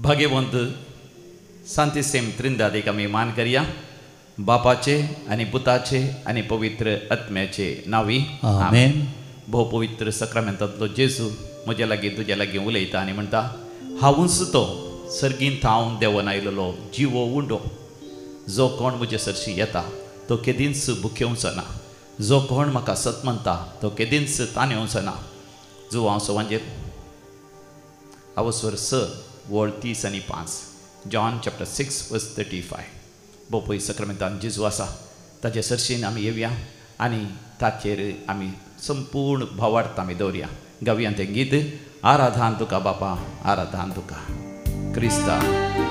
भाग्यवंत सांतिसेम त्रिंदादेक आमी मान करया. बापाचे आणि पुताचे आणि पवित्र आत्म्याचे नावी आमेन. भोव पवित्र सक्रामेंतांतलो जेजू म्हज्या लागीं तुज्या लागीं उलयता आनी म्हणटा हांवूच तो सर्गींत हांव देंवन आयिल्लो जिवो उंडो. जो कोण म्हजे सरशी येता तो केदींच भुकेवचो ना. जो कोण म्हाका सत म्हणटा तो केदींच ताणेवचो ना. जो हांव सवांजेर आवस्वर 6 वळ 30 आनी 5 जॉन चॅप्टर 6 वर्स 35. भोव पळय सक्रामेंतान जेजू आसा ताचे सरशीन आमी येवया आनी ताचेर आमी संपूर्ण भावार्थ आमी दवरया. गावया तें गीत आराधान तुका बापा आराधान तुका क्रिस्ता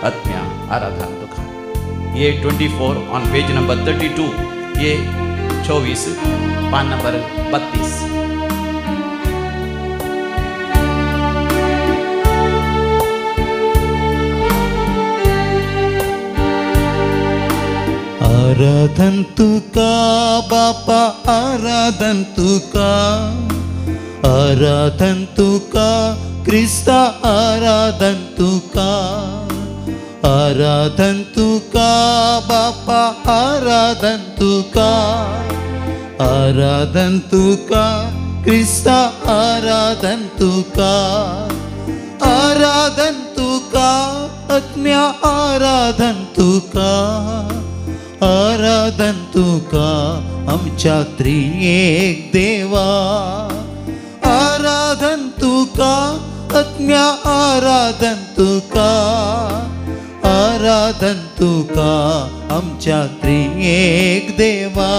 आत्म्या आराधान तुका. ये 24 ऑन पेज नंबर 32. ये 24 पान नंबर 32. आराधन तुका बापा आराधन तुका. आराधन तुका क्रिस्ता आराधन तुका. आराधन तुका बापा आराधन तुका. आराधन तुका क्रिस्ता आराधन तुका. आराधन तुका आत्म्या आराधन तुका. आराधन तुका आमच्या त्रिएक देवा. आराधन तुका आत्म्या आराधन तुका. आराधन तुका आमच्या त्रिएक देवा.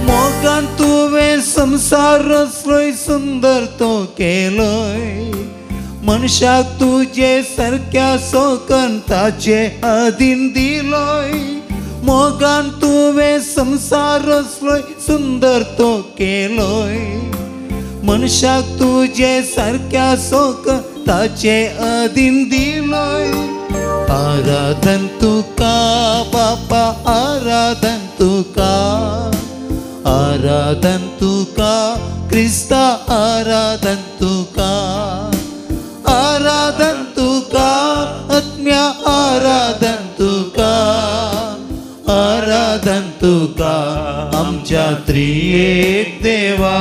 मोगान तुवें संसार रचलोय सुंदर तो केलोय. मनशाक तुजे सारक्या सोकंताचे अधीन दिलोय. मोगान तुवें संसार रचलोय सुंदर तो केलोय. मनशाक तुजे सारक्या सोकंताचे अधीन दिलोय. आराधन तुका बापा आराधन तुका. आराधन तुका क्रिस्ता आराधन तुका. आराधन तुका आत्म्या आराधन तुका. आराधन तुका आमच्या त्रिएक देवा.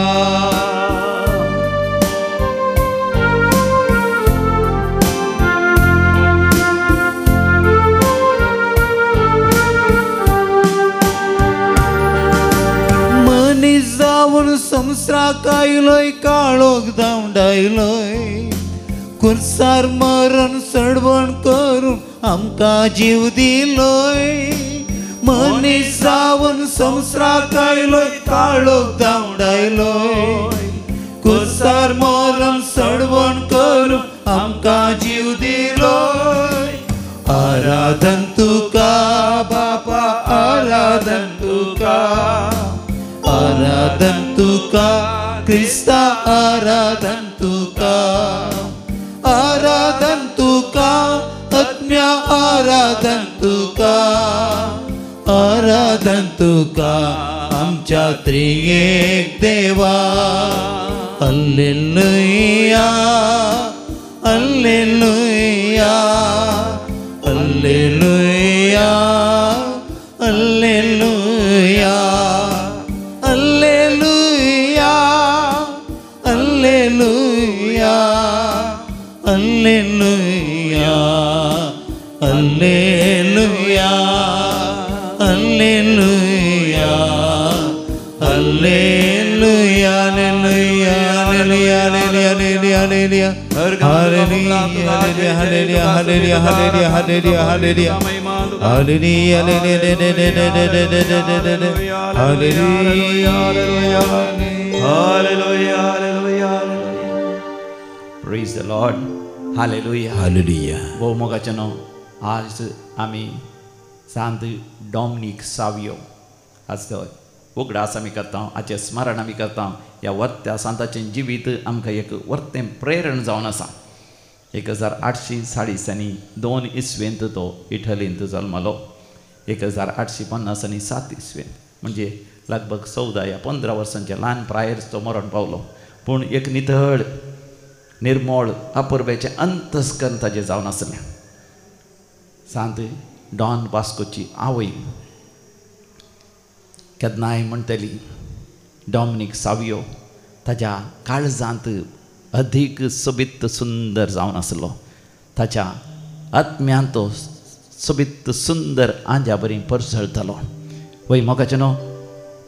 मनीस जावन संवसाराक आयलोय काळोख धांवडायलोय. खुर्सार मरण सडवण करून आमकां जीव दिलोय. मनीस जावन संवसाराक आयलोय काळोख धांवडायलोय. खुर्सार मरण सडवण करून आमकां जीव दिलोय. आराधन तुका बापा आराधन तुका. आराधन तुका क्रिस्ता आराधन तुका. आराधन तुका आत्म्या आराधन तुका. आराधन तुका आमच्या त्रिएक देवा. Hallelujah hallelujah hallelujah hallelujah hallelujah hallelujah hallelujah hallelujah hallelujah hallelujah hallelujah hallelujah hallelujah hallelujah hallelujah hallelujah hallelujah hallelujah hallelujah hallelujah hallelujah hallelujah. Praise the lord. Hallelujah hallelujah. भोव मोगाचेनो आज आमी सांत डॉमिनिक सावियो आज उगडास आमी करता. हाचें स्मरण आमी करता. ह्या वर्त्या सांताचें जिवीत आमकां एक वर्तें प्रेरण जावन आसा. 1840 2 इसवेंत तो इटलींत जल्मलो. 1850 आणि 7 इसवेन म्हणजे लगभग 14 या 15 वर्सांच्या ल्हान प्रायर्स तो मरण पावलो. पूण एक नितळ निर्मळ अपुर्बेचे अंतस्करण ताजे जावन आसलें. सांत डॉन बास्कोची आवय केन्नाय म्हणटली डॉमिनिक सावियो ताच्या काळजांत अधीक सोबीत सुंदर जावन आसलो. ताच्या आत्म्यांत तो सोबीत सुंदर आंजा बरी परसळटलो. वय मोगाचे न्हू,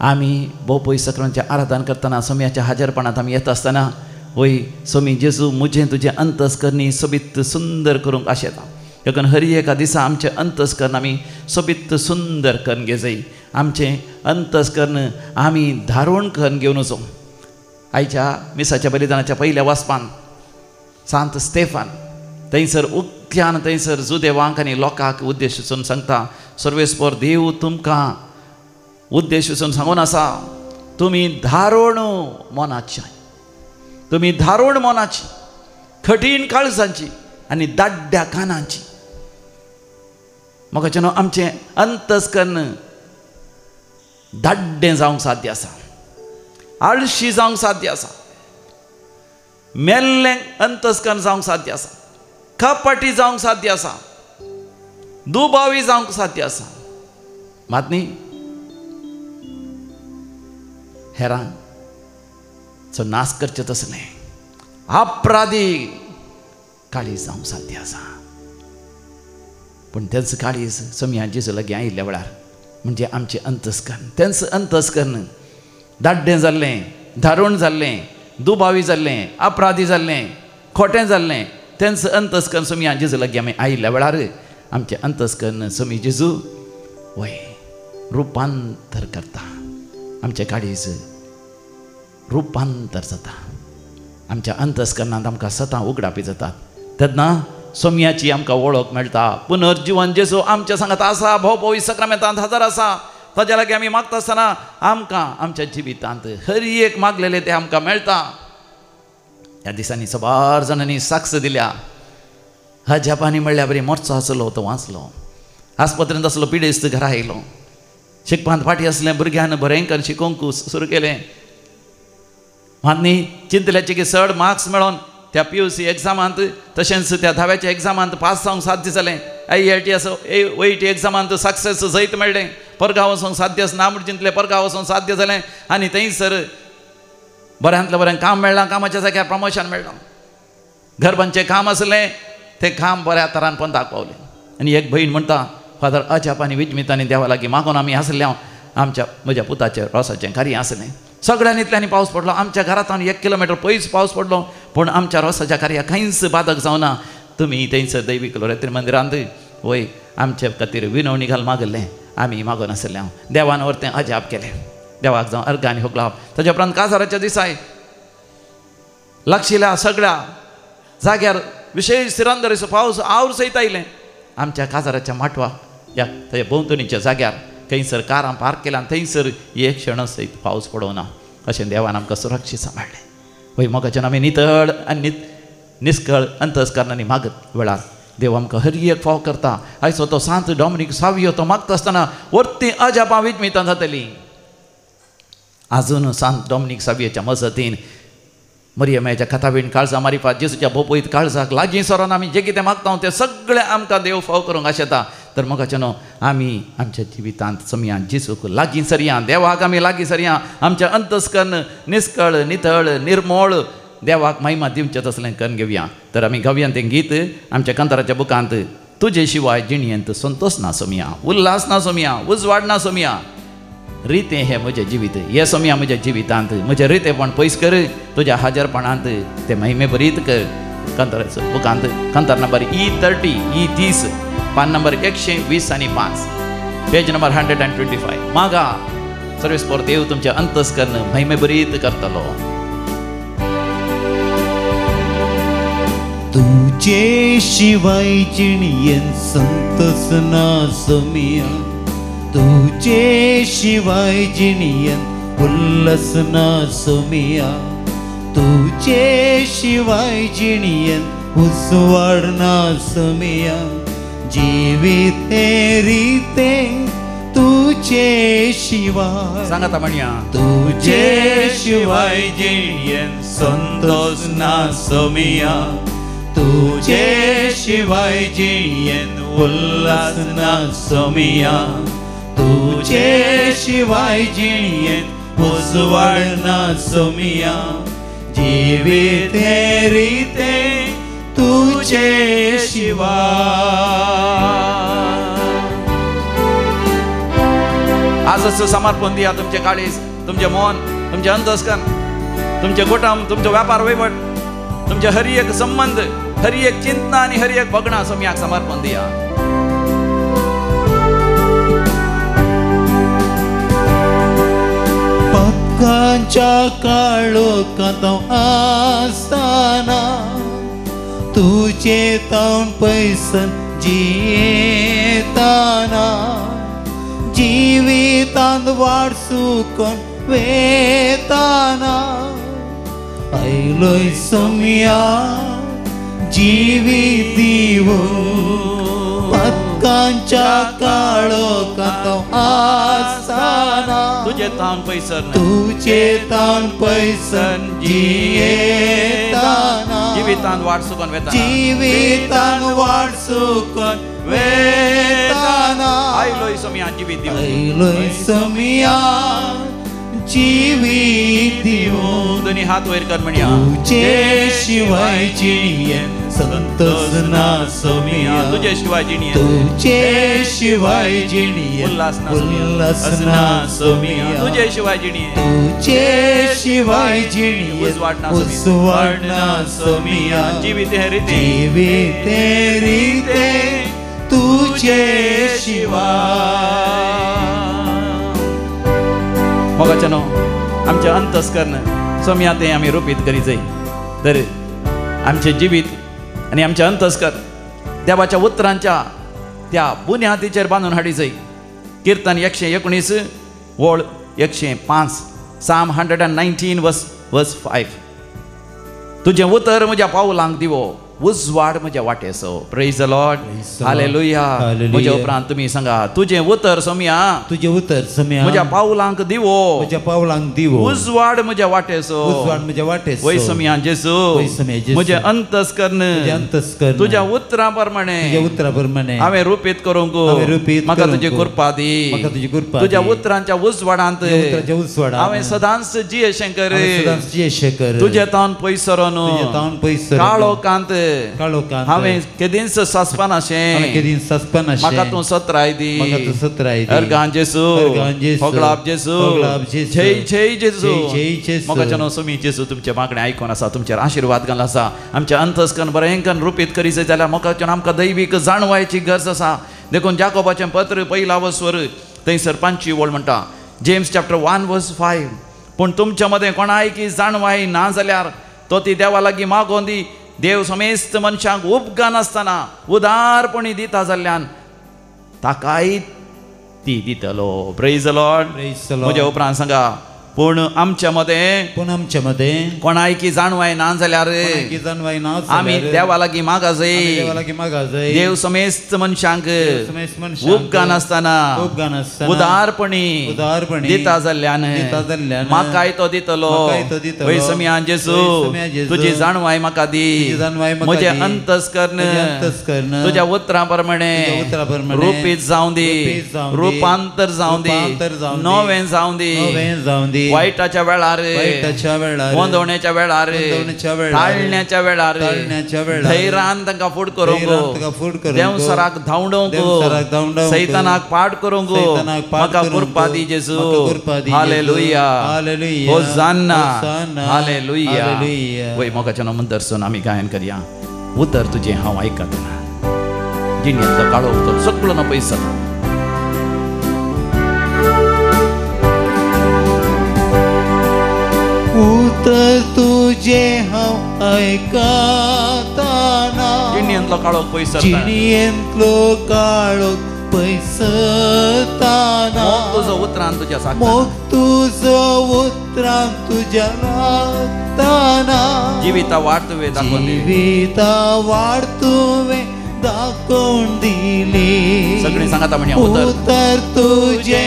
आमी भोव पयस सक्रांचें आराधन करतना सोम्याच्या हाजरपणांत आमी येता आसतना वय सोमी जेजू मुझें तुजें अंतस्करणी सोबीत सुंदर करूंक आशेता. देखून हर एका दिसा आमचें अंतस्करण आमी सोबीत सुंदर करून घे जाय. आमचें अंतस्करण आमी धारोण करून घेवन वचूं. आयच्या मिसाच्या बलिदानाच्या पयल्या वाचपान सांत स्तेफान थंयसर उक्त्यान थंयसर जुदेवांक आनी लोकांक उद्देशून सांगता, सर्वेस्पर देव तुमकां उद्देशून सांगून आसा, तुमी धारोण मोनाची, तुमी धारोण मोनाची, कठीण काळजांची आनी दाड्ड्या कानांची. म्हाका न्हू आमचें अंतस्करण दाड्डें जावंक साध्य आसा, आळशी जावंक साध्य आसा, मेल्लें अंतस्करण जावंक साध्य आसा, कपटी जावंक साध्य आसा, दुबावी जावंक साध्य आसा. मात न्ही हेरांचो नाश करचें तसलें अपराधी काळीज जावंक साध्य आसा. पूण तेंच काळीज सोम्या जेजू लागीं आयिल्ल्या वेळार म्हणजे आमचें अंतस्करण, तेंच अंतस्करण दाड्डें जाल्लें, धारोण जाल्लें, दुबावी जाल्लें, अपराधी जाल्लें, खोटें जाल्लें, तेंच अंतस्करण सोम्या जेजू लागीं आमी आयिल्ल्या वेळार आमचें अंतस्करण सोमी जेजू वय रुपांतर करता. आमचें काळीज रुपांतर जाता. आमच्या अंतस्करणांत आमकां सतां उगडापी जातात. तेन्ना सोम्याची आमकां वळख मेळटा. पुनर्जीवन जेजू आमच्या सांगात आसा, भोव पवित्र सक्रामेंतांत हजर आसा. ताच्या लागीं आमी मागता आसतना आमकां आमच्या जिवितांत हर एक मागलेलें तें आमकां मेळटा. ह्या दिसांनी सबार जाणांनी साक्ष दिल्या. हजापांनी म्हणल्यार बरी मोर्चो आसलो तो वाचलो, आस्पत्रेंत आसलो पिडेस्त घरा आयलो, शिकपांत फाटी आसलें भुरग्यान बरेंकर शिकोवंक सुरू केलें. न्ही चिंतल्याचे की चड मार्क्स मेळोन त्या PUC एग्जामांत तशेंच त्या 10व्याच्या एग्जामांत पास जावंक साध्य जालें. IIT असो OIT एग्जामांत सक्सेस जैत मेळ्ळें. परगांव वचूंक साध्य ना म्हूण चिंतलें, परगांव वचूंक साध्य जालें आनी थंयसर बऱ्यांतलें बरें काम मेळ्ळां. कामाच्या जाग्यार प्रमोशन मेळ्ळां. घरबांचें काम आसलें तें काम बऱ्या तरान पंथाक पावलें. आनी एक भयण म्हणटा, फादर अजाप आनी विजमितांनी देवा लागीं मागून आमी आसल्या म्हज्या पुताचें रोसाचें कार्य आसलें. सगळ्यांनीतल्यानी पावस पडलो. आमच्या घरांतल्यान 1 किलोमीटर पयस पावस पडलो, पूण आमच्या रोसाच्या कार्याक कांयच बाधक जावना. तुमी थंयसर दैवीक लोरेत्री मंदिरांत वय आमचे खातीर विनवणी घाल मागलें. आमी मागून आसल्या देवान व्हर तें अजाप केलें. देवाक जावं अर्घ आनी होगला. ताच्या उपरांत काजाराच्या दिसाय लागशिल्ल्या सगळ्या जाग्यार विशेश सिरंदरीचो पावस आवूर सयत आयलें. आमच्या काजाराच्या माटवा या ताच्या भोंवतणीच्या जाग्यार खंयसर कारां पार्क केल्या, थंयसर एक क्षण सयत पावस पडोवना. अशें देवान आमकां सुरक्षीत सांबाळलें. वय मोगाच्यान आमी नितळ आनी निस्कळ अंतस्करणांनी मागत वेळार देव आमकां हर एक फाव करता. आयचो तो सांत डॉमिनिक सावियो तो मागता आसतना वर्ती अजापां विजमितां जातलीं. आजून सांत डॉमिनिक सावियोच्या मजतीन मरियमेच्या कथाबीण काळजां मारिफात जेजूच्या भोपयत काळजाक लागीं सरोन आमी जें कितें मागता तें सगळें आमकां देव फाव करूंक आशेता. तर मोगाचे न्हू आमी आमच्या जिवितांत सोम्यान जेजूक लागीं सरया, देवाक आमी लागीं सरया. आमचें अंतस्करण निस्कळ नितळ निर्मळ देवाक महिमा दिवचें तसलें करून घेवया. तर आमी गावया तें गीत आमच्या कांताराच्या बुकांत, तुजे शिवाय जिणयेंत संतोष ना सोम्या, उल्हास ना सोम्या, उजवाड ना सोम्या, रितें हे म्हजें जिवीत. हे सोम्या म्हज्या जिवितांत म्हजें रितेंपण पयस कर, तुज्या हाजरपणांत तें महिमे बरीत कर. कांताराच्या बुकांत कांतार नंबर E30 पान नंबर 120 आनी 5, पेज नंबर 125. मागा सर्वेस्पर देव तुमचें अंतस्करण महिमे बरीत करतलो. तुजे शिवाय जिणयेन संतोष ना सोम्या, तुजे शिवाय जिणयेन उल्हास ना सोम्या, तुजे शिवाय जिणयेन उजवाड ना सोम्या, जिवीत रितें तुझे शिवाय सांगा आता म्हणूया. तुझे शिवाय जिणयेन संतोष ना सोमिया, तुझे शिवाय जिणयेन उल्हास ना सोमिया, तुझे शिवाय जिणयेन उजवाड ना सोमिया, जिवित रीते तुझे शिवाय. आजच समर्पण दिया तुमचे काळीज, तुमचे मन, तुमचे अंतस्करण, तुमचे कुटुंब, तुमचे व्यापार वैभट, तुमचे हरी एक संबंध, हरी एक चिंता आणि हरी एक बघणा सम्याक समर्पण दिया. पक्कांच्या काळोखात आसताना तुझे तावन पैसन जियेताना, जिवितांत वाट सुकून वेताना आयलोय सोमिया जिवीत दिवून. पक्कांच्या काळोखात आसताना तुझे तावन पैसर तुझे तावन पैसन जियेताना, जिवितांत वाट सुकून वेताना, जिवितांत वाट सुकून वेताना आयलोय सोमिया जिवीत दिवून. आयलोय सोमिया जिवीत दिवून. दोन्ही हात वयर कर म्हणया. तुझे शिवाय जिणयेन संतोष ना सोमिया, तुझे शिवाय जिणयेन, तुझे शिवाय जिणयेन उल्हास ना उल्हास ना सोमिया, तुझे शिवाय जिणयेन, तुझे शिवाय जिणयेन उजवाड ना सोमिया, जिवीत रीते, जिवीत रीते तुझे शिवाय. मोगाच्यानो आमचे अंतस्करण सोम्या ते आम्ही रोपीत करी जाई, तर आमचे जिवीत आणि आमचे अंतस्करण देवाच्या उतरांच्या त्या बुन्यादीचेर बांधून हाडी जाई. कीर्तन 119 ओळ 105, Psalm 119 वर्स 5. तुझे उतर म्हज्या पावलांक दिवो, उजवाड म्हज्या वाटेसो. Praise the lord, hallelujah. म्हज्या उपरांत तुमी सांगा, तुझे उतर सोम्या, तुझे उतर सोम्या म्हज्या पावलांक दिवो, म्हज्या पावलांक दिवो, उजवाड म्हज्या वाटेसो. उजवाड म्हज्या वाटेसो. वै सोम्या जेसू, वै सोम्या जेसू, म्हजे अंतस्करण अंतस्करण तुझ्या उतरा प्रमाणे, तुझ्या उतरा प्रमाणे हांवें रूपीत करूंक, हांवें रूपीत म्हाका करूंक, तुजी कृपा दी. म्हाका तुजी कृपा तुझ्या दी. उतरांच्या उजवाडांत उतराच्या उजवाडांत हांवें सदांच जियेशें कर. सदांच जियेशें कर. तुझे तावन पयसरो न्हू, तुझे तावन पयसरो काळोखांत काळोखांत हांवें केदींच सस्पानाशें, हांवें केदीन सस्पनाशें म्हाका तूं सत्राय दी. म्हाका तूं सत्राय दी. अर्गां जेसू, अर्गां जेसू, होगलाब जेसू, होगलाब जेसू, जय जय जेसू. जय जय जेसू. मोगाच्यानो सोमी जेसू तुमचे मागणें आयकून आसा, तुमचेर आशिर्वाद घालून आसा. आमचे अंतस्करण बरेंकन रूपीत करी जाय जाल्यार मोगाच्यान आमकां दैवीक जाणवायची गरज आसा. देखून जाकोबाचें पत्र 1 थंयसर 5 ओळ म्हणटा, जेम्स चॅप्टर 1 वर्स 5. पूण तुमच्या मदें कोणायकी जाणवाय ना जाल्यार तो ती देवा लागीं मागोवन दी. देव समेस्त मनशांक उपकार नासतना उदारपणी दिता जाल्ल्यान ताकाय ती दितलो. Praise the Lord. म्हज्या उपरांत सांगा, पूण आमच्या मदें कोणायकी जाणवाय ना जाल्यार आमी देवा लागीं मागा जाय. देव समेस्त मनशांक उपकार नासतना उदारपणी दिता जाल्ल्यान म्हाकाय तो दितलो. वै सोम्या जेसू, तुजी जाणवाय म्हाका दी. म्हजे अंतस्करण तुज्या उतरां प्रमाणे रूपीत जावं दी, रुपांतर जावं दी, नवें जावं दी. वायटाच्या वेळार, वंदवण्याच्या वेळार, टाळण्याच्या वेळार धैर्यान तांकां फूट करूंक, देवसराक धांवडोवंक, सैतानाक पाड करूंक म्हाका कृपा दी जेसू. Hallelujah, होसान्ना, hallelujah. वय मोगाच्या मंदरसून आमी गायन करया. उतर तुजें हांव आयकतना, जिणेंतलो काळो उतर सगळो न पयस जालो. उतर तुझे हांव आयकताना, जिणेंतलो काळो पयस जाता. जिणेंतलो काळो पयसताना तुजो उतरान तुज्या सागता. मोग तुजो उतरान तुज्या लागताना जिविता वाट तुवें दाखोवन दिली. जिविता वाट तुवें दाखोवन दिली. सगळीं सांगाता म्हणया, उतर तुजे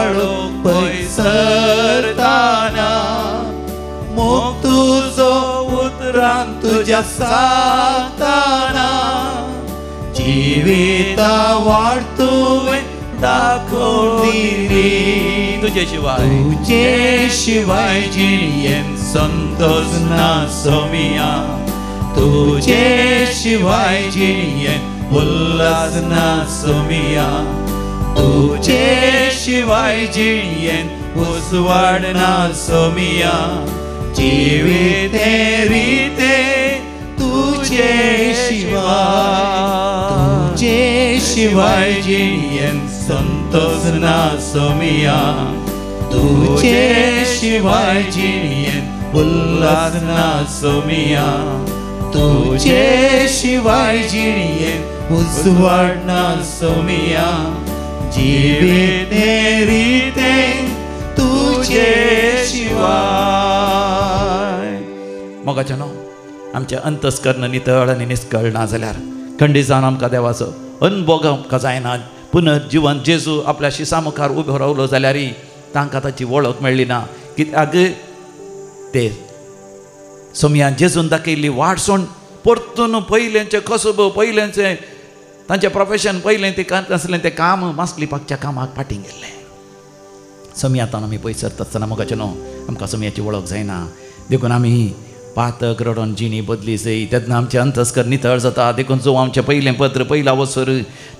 काळोख पयसरताना मोग तुजो उतरान तुज्या साताना जिविता वाट तुवें दाखोवली तुजे शिवाय जिणयेन संतोष ना सोमिया तुजे शिवाय जिणयेन उल्हास ना सोमिया तुजे शिवाय जिणयेन उसवाड ना सोमिया जिविते रिते तुजे शिवाय जिणयेन संतोष ना सोमिया तुजे शिवाय जिणयेन उल्हास ना सोमिया तुजे शिवाय जिणयेन उसवाड ना सोमिया जिविते रिते तुजे शिवाय. मोगाच्या न्हू आमचे अंतस्करण नितळ आनी निश्कळ ना जाल्यार खंडीत जावन आमकां देवाचो अनुभव आमकां जायना. पुनर्जीवन जेजू आपल्या शिसा मुखार उबो रावलो जाल्यारय तांकां ताची वळख मेळ्ळी ना. कित्याक ते सोमयान जेजून दाखयल्ली वाट सोड परतून पयलेंचे कसब पयलेंचे तांचें प्रोफेशन पयलें ते आसलें तें काम मासली पाकच्या कामाक फाटीं गेल्लें. सोमयातान आमी पयस सरता आसतना मोगाचें न्हू आमकां सोमयाची वळख जायना. देखून आमी पातक रडोन जिणी बदली जाय तेन्ना आमचें अंतस्कर नितळ जाता. देखून जो आमचें पयलें पत्र पयला वसर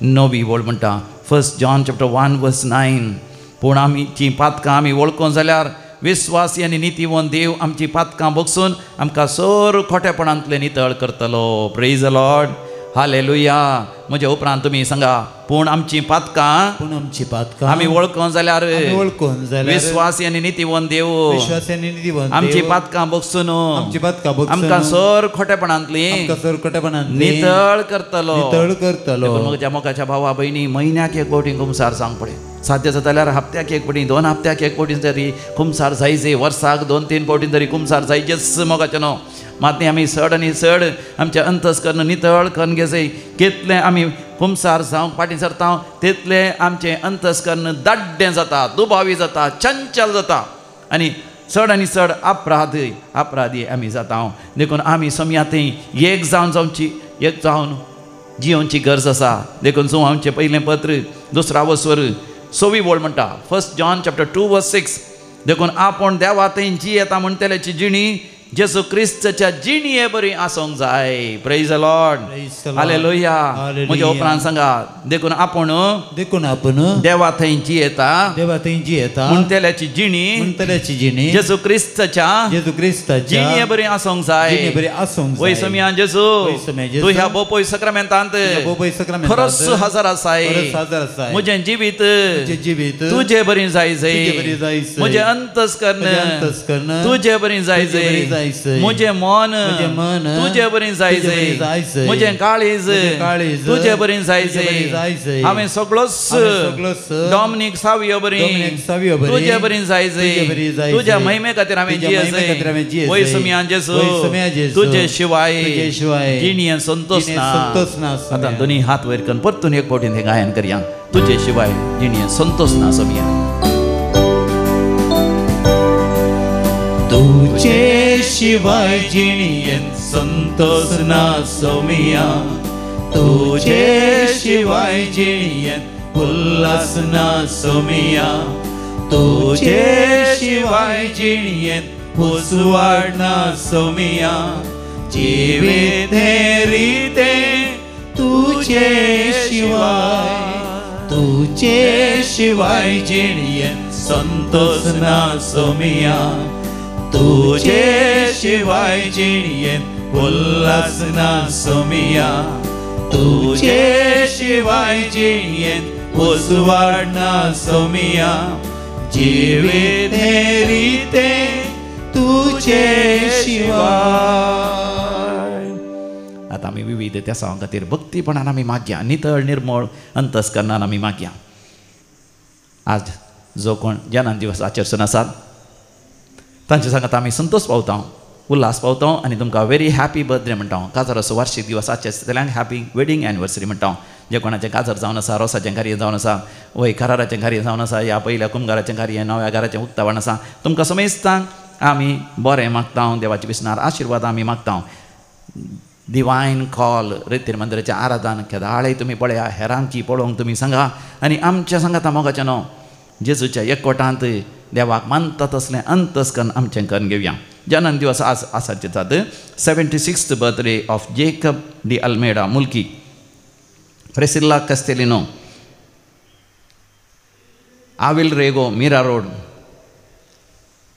9वी वळ म्हणटा 1 John chapter 1:9. पूण आमचीं पातकां आमी वळखूं जाल्यार विस्वासी आनी नितीवन देव आमची पातकां बगसून आमकां सर खोटेपणांतले नितळ करतलो. Praise the lord. हालेलुया. म्हज्या उपरांत तुमी सांगा पूण आमची पातकां आमी वळखूं जाल्यार विस्वासी आनी नितीवन देव आमची पातकां बगसून आमकां सर खोटेपणांतली नितळ करतलो. म्हज्या मोगाच्या भावा भयणी म्हयन्याक एक फावटी खुमसार सांग पळय. साध्य जाल्यार हप्त्याक एक फावटी 2 हप्त्याक एक फावटी तरी खुमसार जायचे. वर्साक 2-3 फावटी तरी खुमसार जायचेच मोगाचें न्हू. माती आमी चड आनी चड आमचे अंतस्करण नितळ करून घेजय. कितलें आमी खुमसार जावंक फाटीं सरता तितलें आमचें अंतस्करण दाड्डें जाता दुबावी जाता चंचल जाता आनी चड आनी चड अपराधी आमी जाता. देखून आमी सोमयातय एक जावन जियोवची गरज आसा. देखून जो आमचें पयलें पत्र 2रा वसर 6वी वळ म्हणटा 1 John chapter 2:6. देखून आपूण देवातय जी येता म्हणटल्याची जिणी जेसू क्रिस्ताच्या जिणये बरी आसूंक जाय. Praise the lord. हालेलुया. म्हज्या उपरांत सांगा देखून आपूण देवाथंय जी येता म्हणटल्याची जिणी जेसू क्रिस्ताच्या जिणये बरी आसूंक जाय. वय सोमयान जेसू तूं ह्या बोपय सक्रामेंतांत खरोच हजर आसाय. म्हजें जिवीत तुजें बरी जायजय. म्हजें अंतस्करण तुजें बरी जायजय. मुझे मन तुझे बरी जायचे. मुझे काळीज तुझे बरी जायचे. हांवें सगळोच डॉमिनिक सावियो बरी तुझे बरी जायचे. तुझ्या महिमे खातीर हांवें जियेचे. वय सोमयान जेसू तुजे शिवाय जिणयेन संतोष ना. आतां दोनी हात वयर करून परतून एक फावटी हें गायन करया. तुजे शिवाय जिणयेन संतोष ना सोमया. तुझे शिवाय जिणयेन संतोष ना सोमिया. तुझे शिवाय जिणयेन उल्हास ना सोमिया. तुझे शिवाय जिणयेन उसवाड ना सोमिया. जिवित रिते तुझे शिवाय जिणयेन संतोष ना सोमिया. तुझे शिवाय जिणयेन उल्हास ना सोमिया. तुझे शिवाय जिणयेन उसवाड ना सोमिया. जिवित रिते तुझे शिवाय. आता आमी विविध त्या सवां खातीर भक्तीपणान आमी मागया. नितळ निर्मळ अंतस्करणान आमी मागया. आज जो कोण जनान दिवस आचरसन आसात तांचे सांगात आमी संतोष पावता. उल्हास पावतो आनी तुमकां व्हेरी हॅपी बर्थडे म्हणटा हांव. काजराचो वार्शीक दिवस आजचे आसतल्यांक हॅपी वेडींग एनिवर्सरी म्हणटा हांव. जे कोणाचें काजर जावन आसा, रोसाचें कार्य जावन आसा, वय कराराचें कार्य जावन आसा, या पयल्या कुंभाराचें कार्य, नव्या घराचें उक्तावण आसा, तुमकां समेस्तांक आमी बरें मागता. देवाच्या विस्नार आशिर्वाद आमी मागता. डिवायन कॉल रितीर मंदिराचें आराधन केदाळय तुमी पळया, हेरांकी पळोवंक तुमी सांगा आनी आमच्या सांगाता मोगाचें न्हू, जेजूच्या एकवटांत देवाक मानता तसलें अंतस्कन आमचें करून घेवया. जन्म दिवस आज आसात जातात 76th birthday of Jacob D'Almeida Mulki, Priscilla Castelino, आविल Rego Mira Road,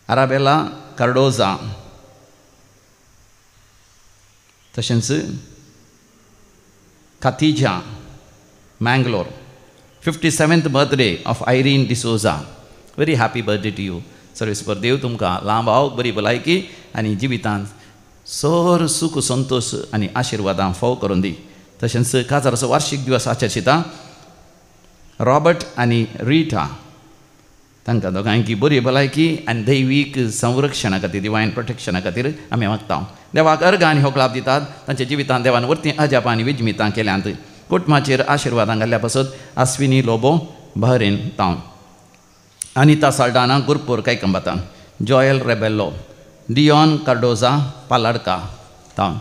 Arabella Cardoza, तशेंच Khatija Mangalore. 57th birthday of Irene D'Souza. Very happy birthday to you. सर्वेस्पर देव तुमकां लांब आव, बरी भलायकी आनी जिवितांत सर सूख संतोश आनी आशिर्वादां फाव करून दी. तशेंच काजराचो वार्शीक दिवस आचरता रॉबर्ट आनी रिटा, तांकां दोगांयकी बरी भलायकी आनी दैवीक संरक्षणा खातीर, डिवायन प्रोटेक्शना खातीर आमी मागता. देवाक अर्घ आनी होकलाप दितात. तांच्या जिवितांत देवान वर्ती अजाप आनी विजमितां केल्यांत. कुटुंबाचेर आशिर्वादां घाल्ल्या पासत अश्विनी लोबो बहरेन तावन, अनिता साल्डाना गुरपूर कैकंबातान, Joel Rebello, Dion Cardoza Paladka तावन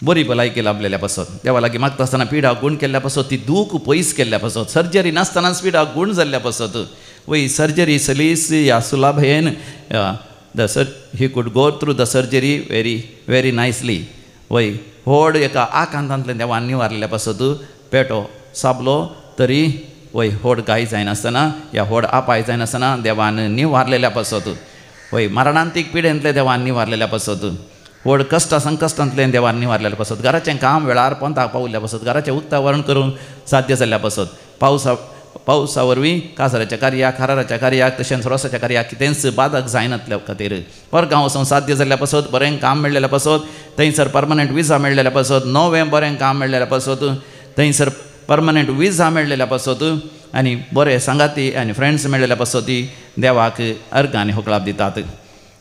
बरी भलायकी लाभलेल्या पासत. देवा लागीं मागता आसतना पिडा गूण केल्ल्या पासत, ती दूख पयस केल्ल्या पासत, सर्जरी नासतनाच पिडा गूण जाल्ल्या पासत, वय सर्जरी सलीस या सुलाभेन he could go through the surgery very nicely. वय व्हड एका आकांतांतल्यान देवान निवारलेल्या पासत पेटो साबलो तरी वय व्हड गाय जायनासतना, या व्हड आपाय जायनासतना देवान निवारलेल्या पासत, वय मरणांतीक पिडेंतले देवान निवारलेल्या पासत, व्हड कश्टा संकश्टांतल्यान देवान निवारलेल्या पासत, घराचें काम वेळार पोंताक पावल्ल्या पासत, घराचें उक्तावरण करून साध्य जाल्ल्या पासत, पावसा वरवीं काजराच्या कार्याक, खाराराच्या कार्याक, तशेंच रोसाच्या कार्याक कितेंच बाधक जायनातल्या खातीर परगांव वचून साध्य जाल्ल्या पासत, बरें काम मेळ्ळेल्या पासत, थंयसर पर्मनंट विजा मेळ्ळेल्या पासत, नवें बरें काम मेळ्ळेल्या पासत, थंयसर पर्मनंट विजा मेळ्ळेल्या पासत आनी बरे सांगाती आनी फ्रेंड्स मेळ्ळेल्या पासती देवाक अर्घ आनी होकलाप दितात.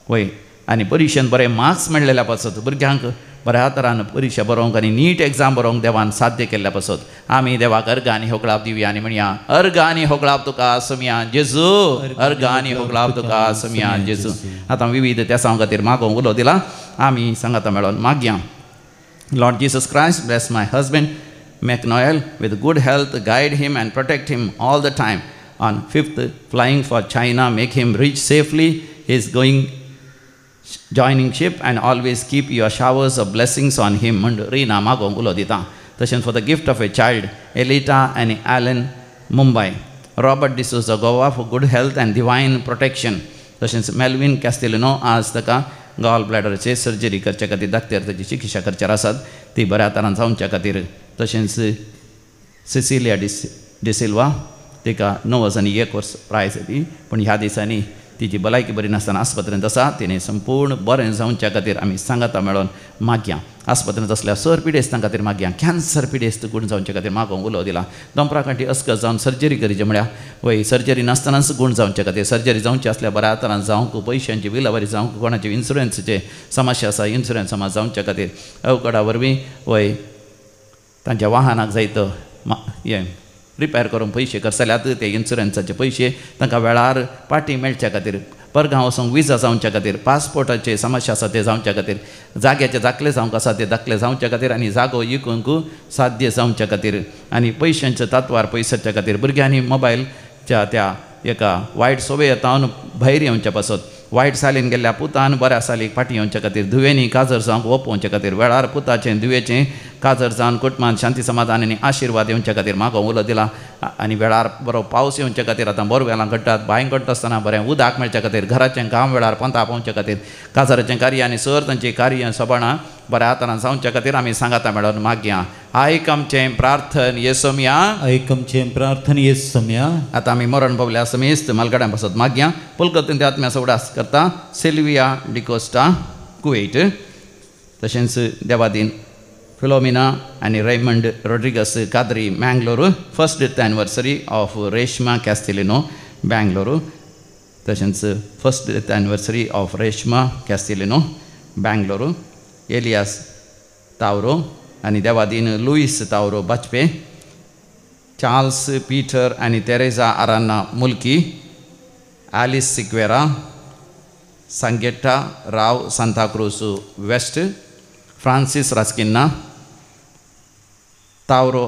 वय आनी परिक्षेंत बरे मार्क्स मेळ्ळेल्या पासत, भुरग्यांक बऱ्या तरान परिक्षा बरोवंक आनी नीट एग्जाम बरोवंक देवान साध्य केल्ल्या पासत आमी देवाक अर्घ आनी होकलाप दिवया आनी म्हणया, अर्घ आनी होकलाप तुका सोमिया जेजू, अर्घ आनी होकलाप तुका सोमिया जेजू. आतां विविध त्या सांग खातीर मागोवंक उलो दिला, आमी सांगाता मेळोन मागया. Lord Jesus Christ, bless my husband Mac Noel with good health, guide him and protect him all the time. On 5th, flying for China, make him reach safely. He is joining ship and always keep your showers of blessings on him. Rina magong ulo dita. Tashens for the gift of a child, Elita and Alan, Mumbai. Robert D'Souza Goa for good health and divine protection. Tashens Melvin Castellano आज तका gall ब्लॅडरचे surgery करचे खातीर दाखत्यार ताची चिकित्सा करच्यार आसात, ती बऱ्या तरान जावच्या खातीर. तशेंच सिसिलिया डिसिल्वा, तिका 9 वर्स प्रायज दी, पूण ह्या दिसांनी तिची भलायकी बरी नासतना आस्पत्रेंत आसा. तिणें संपूर्ण बरें जावच्या खातीर आमी सांगाता मेळोन मागया. आस्पत्रेंत आसल्या सर पिडेस्तां खातीर मागया, कॅन्सर पिडेस्त गूण जावच्या खातीर मागोवंक उलो दिला. दोंपराकांटी अस्कत जावन सर्जरी करीचे म्हळ्यार वय सर्जरी नासतनाच गूण जावच्या खातीर, सर्जरी जावची आसल्या बऱ्या तरान जावंक, पयशांची विलावारी जावंक, कोणाचे इन्शुरन्सचे समस्या आसा इन्शुरन्स समज जावच्या खातीर अवघडा वरवीं वय तांच्या वाहनाक जायतो हें रिपेर करून पयशे करतल्यात, ते इन्शुरन्साचे पयशे तांकां वेळार पाटी मेळच्या खातीर, परगांव वचूंक विजा जावच्या खातीर, पासपोर्टाचे समस्या आसा ते जावच्या खातीर, जाग्याचे दाखले जावंक आसा ते दाखले जावच्या खातीर आनी जागो विकूंक साध्य जावच्या खातीर आनी पयशांच्या तत्वार पयसाच्या खातीर, भुरग्यांनी मोबायलच्या त्या एका वायट सवयेतावन भायर येवच्या पासत, वायट सालीन गेल्ल्या पुतान बऱ्या सालीक फाटी येवच्या खातीर, धुवेनी काजर जावंक ओपोवच्या खातीर, वेळार पुताचें धुवेचें काजर जावन कुटुंबांत शांती समाधान आनी आशिर्वाद येवच्या खातीर मागोवंक उलो दिला. आनी वेळार बरो पावस येवच्या खातीर, आतां बोरवेलां घडटात, बांय घडटा आसतना बरें उदक मेळच्या खातीर, घराचें काम वेळार पंता पावच्या खातीर, काजराचें कार्य आनी सर तांची कार्य सोबाणां बऱ्या तरान जावच्या खातीर आमी सांगाता मेळोन मागया. आयक आमचें प्रार्थन येसोम्या, आयक आमचें प्रार्थन येसोम्या. आतां आमी मरण पावल्या समेस्त मालगड्यां पासत मागया. पुलकत्ते आत्म्याचो उडास करता सिल्विया डिकोस्टा कुवेट, तशेंच देवादीन फिलोमिना आनी Raymond Rodrigues Kadri Mangalore, 1st anniversary of Reshma Castelino Bangalore, तशेंच first death anniversary of Reshma Castelino Bengaluru, Elias Tauro आनी देवादीन Lewis Tauro Bajpe, Charles Peter आनी तेरेजा आरान्ना मुल्की, ॲलिस सिक्वेरा, सांगेट्टा राव सांताक्रूज वेस्ट, फ्रांसीस रास्किन्ना तावरो,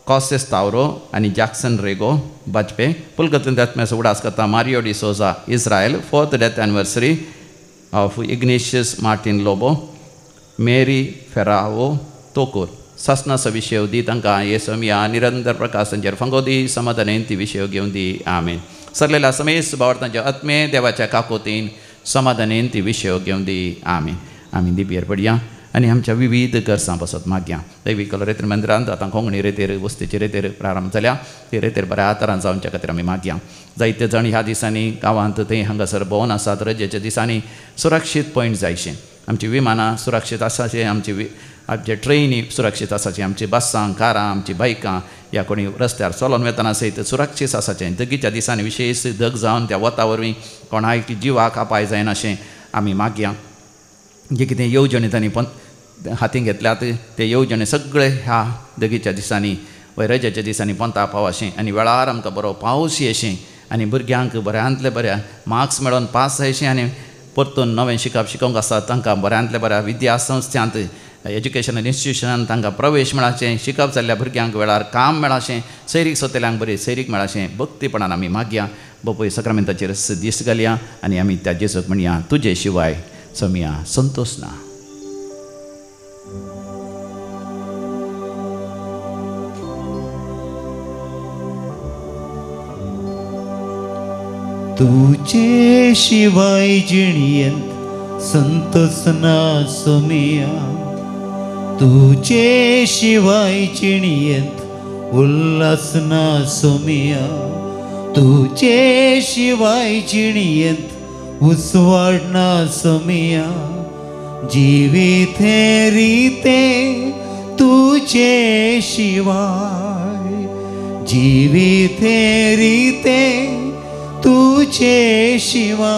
कॉसेस तावरो आनी जॅक्सन रेगो बाचपे, पुलकतून देतमेस उडास करता Mario D'Souza Israel, fourth death anniversary of Ignatius Martin Lobo, Mary Ferrao तोकूर, सस्नास विषय दी तांकां येसोमिया निरंतर प्रकाश संचेर फंगोदी समाधानेंती विषय घेवन दी आमेन. सरलेल्या समेस भावार्थांच्या आत्मे देवाच्या काकोतीन समाधानेंती विषय घेवन दी आमेन. आमी दिपयेर पडया आनी आमच्या विविध गरजां बसत मागया. दैवीक रेतेर मंदिरांत आतां कोंकणी रेतेर वस्तीचे रेतेर प्रारंभ जाल्या, ते रेतेर बऱ्या तरान जावच्या खातीर आमी मागया. जायते जण ह्या दिसांनी गांवांत थंय हांगासर भोंवन आसात. रजेच्या दिसांनी सुरक्षीत पॉयंट जायचें, आमची विमानां सुरक्षीत आसाचें, आमचे ट्रेनी सुरक्षीत आसाचें, आमची बसां कारां आमची बायकां ह्या कोणी रस्त्यार चलोन वेतना सयत सुरक्षीत आसाचें. दगीच्या दिसांनी विशेश दग जावन त्या वता वरवीं कोणाक जिवाक आपाय जायना अशें आमी मागया. जे कितें येवजणी तांणी हातीन घेतल्यात ते येवजणे सगळे ह्या दगीच्या दिसांनी रजेच्या दिसांनी पंता पावशें आनी वेळार आमकां बरो पावस येशें आनी भुरग्यांक बऱ्यांतले बऱ्या मार्क्स मेळोन पास जायशें आनी परतून नवें शिकोवंक आसा तांकां बऱ्यांतल्या बऱ्या विद्या संस्थांत एज्युकेशनल इन्स्टिट्युशनांत तांकां प्रवेश मेळाचें, शिकप जाल्ल्या भुरग्यांक वेळार काम मेळाचें, सैरीक सोतेल्यांक बरी सैरीक मेळाचें भक्तीपणान आमी मागया. बापूय सक्रामेंताचेर दीस घालया आनी आमी त्या जेजूक म्हणया, तुजे शिवाय समिया संतोष ना. तुझे शिवाय जिणयेंत संतोष ना सोमिया, तुझे शिवाय जिणयेंत उल्हास ना सोमिया, तुझे शिवाय जिणयेंत उसवाड ना सोमिया, जिवीत हे रीते तुझे शिवाय, जिवीत हे रीते तुझे शिवाय.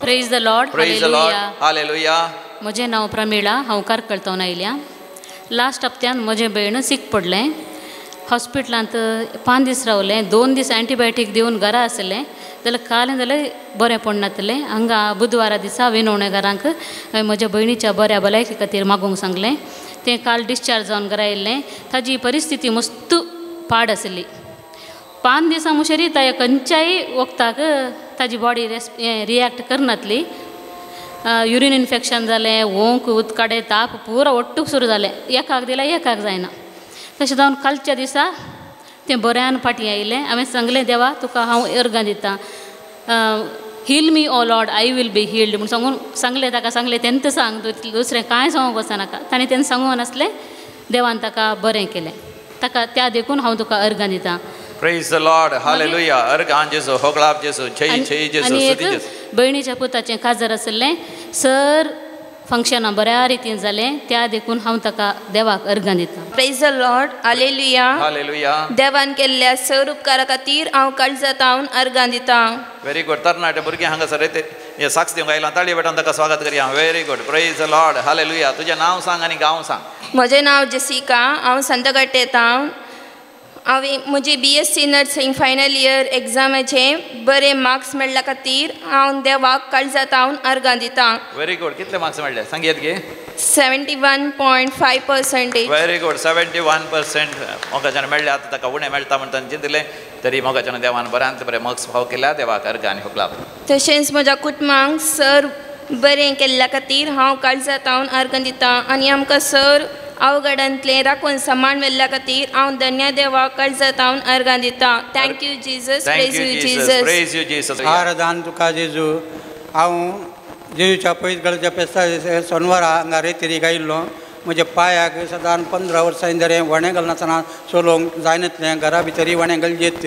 Praise the Lord. Praise the lord. Hallelujah. म्हजें नांव प्रमिळा, हांव कारकळतावन आयल्या. लास्ट हप्त्यान म्हजें भयण सीक पडलें, हॉस्पिटलांत 5 दीस रावलें, 2 दीस एंटीबायोटीक दिवन घरा आसलें. जाल्यार काल जाल्यार बरें पडनातलें. हांगा बुधवारा दिसा विनवणेकारांक म्हज्या भयणीच्या बऱ्या भलायकी खातीर मागूंक सांगलें. तें काल डिस्चार्ज जावन घरा येयल्लें. ताजी परिस्थिती मस्त पाड आसली. 5 दिसां मुशेरी ताच्या खंयच्याय वखदाक ताजी बॉडी रियॅक्ट करनातली. युरीन इन्फेक्शन जालें, ओंक उदकाडे ताप पुरो ओट्टूक सुरू जालें. एकाक दिल्यार एकाक जायना. तशें जावन कालच्या दिसा तें बऱ्यान फाटीं आयलें. हांवें सांगलें, देवा तुका हांव अर्गां दितां, heal me O Lord, I will be healed म्हूण सांगलें. ताका सांगलें तेंत सांग, दुसरें कांय सांगूंक वचनाका. ताणें तेन्ना सांगूंक नासलें. देवान ताका बरें केलें. ताका त्या देखून हांव तुका अर्गां दितां. Praise the lord. हालेलुया. अर्गां जेजू, होगळाप जेजू, जय जय जेजू. आनी एक भयणीच्या पुताचें काजार आसलें. सर फंक्शनां बऱ्या रितीन जालें, त्या देखून हांव ताका देवाक अर्गां दितां. Praise the lord. Hallelujah. Hallelujah. देवान केल्ल्या सर उपकारा खातीर हांव काळजातावन अर्गां दितां. Very good. तरणाटे भुरगीं हांगासर येते हे साक्ष दिवंक आयलां. ताळी भेटोवन ताका स्वागत करया. Very good. Praise the lord. Hallelujah. तुजें नांव सांग आनी गांव सांग. म्हजें नांव जेसिका, हांव संतगट्टेतावन. हांवें म्हजी BSc नर्सिंग फायनल इयर एग्जामाचे बरे मार्क्स मेळ्ळ्या खातीर हांव देवाक काळजातावन अर्गां दितां. Very good. कितले मार्क्स मेळ्ळे सांग येत गे. 71.5%. Very good. 71% मोगाच्यान मेळ्ळे. आतां ताका उणें मेळटा म्हण ताणें चिंतलें, तरी मोगाच्यान देवान बऱ्यांत बरे मार्क्स फाव केल्या. देवाक अर्गां आनी होगलाप. तशेंच म्हज्या कुटुंबांक सर बरें केल्ल्या खातीर हांव काळजातावन अर्गां दितां. आनी आमकां सर अवघडांतलें राखून सांबाळून व्हेल्ल्या खातीर हांव धन्य देवाक काळजातावन अर्गां दितां. Thank you Jesus. Praise you Jesus. Praise you Jesus. आराधन तुका जेजू. हांव जेजूच्या पयस गळच्या पेस्ता सोनवारा हांगा रेतीरीक आयिल्लो. म्हज्या पांयाक सदांच 15 वर्सां धरे वणें घालनासतना चलोवंक जायनासलें. घरा भितरी वणें घालजेत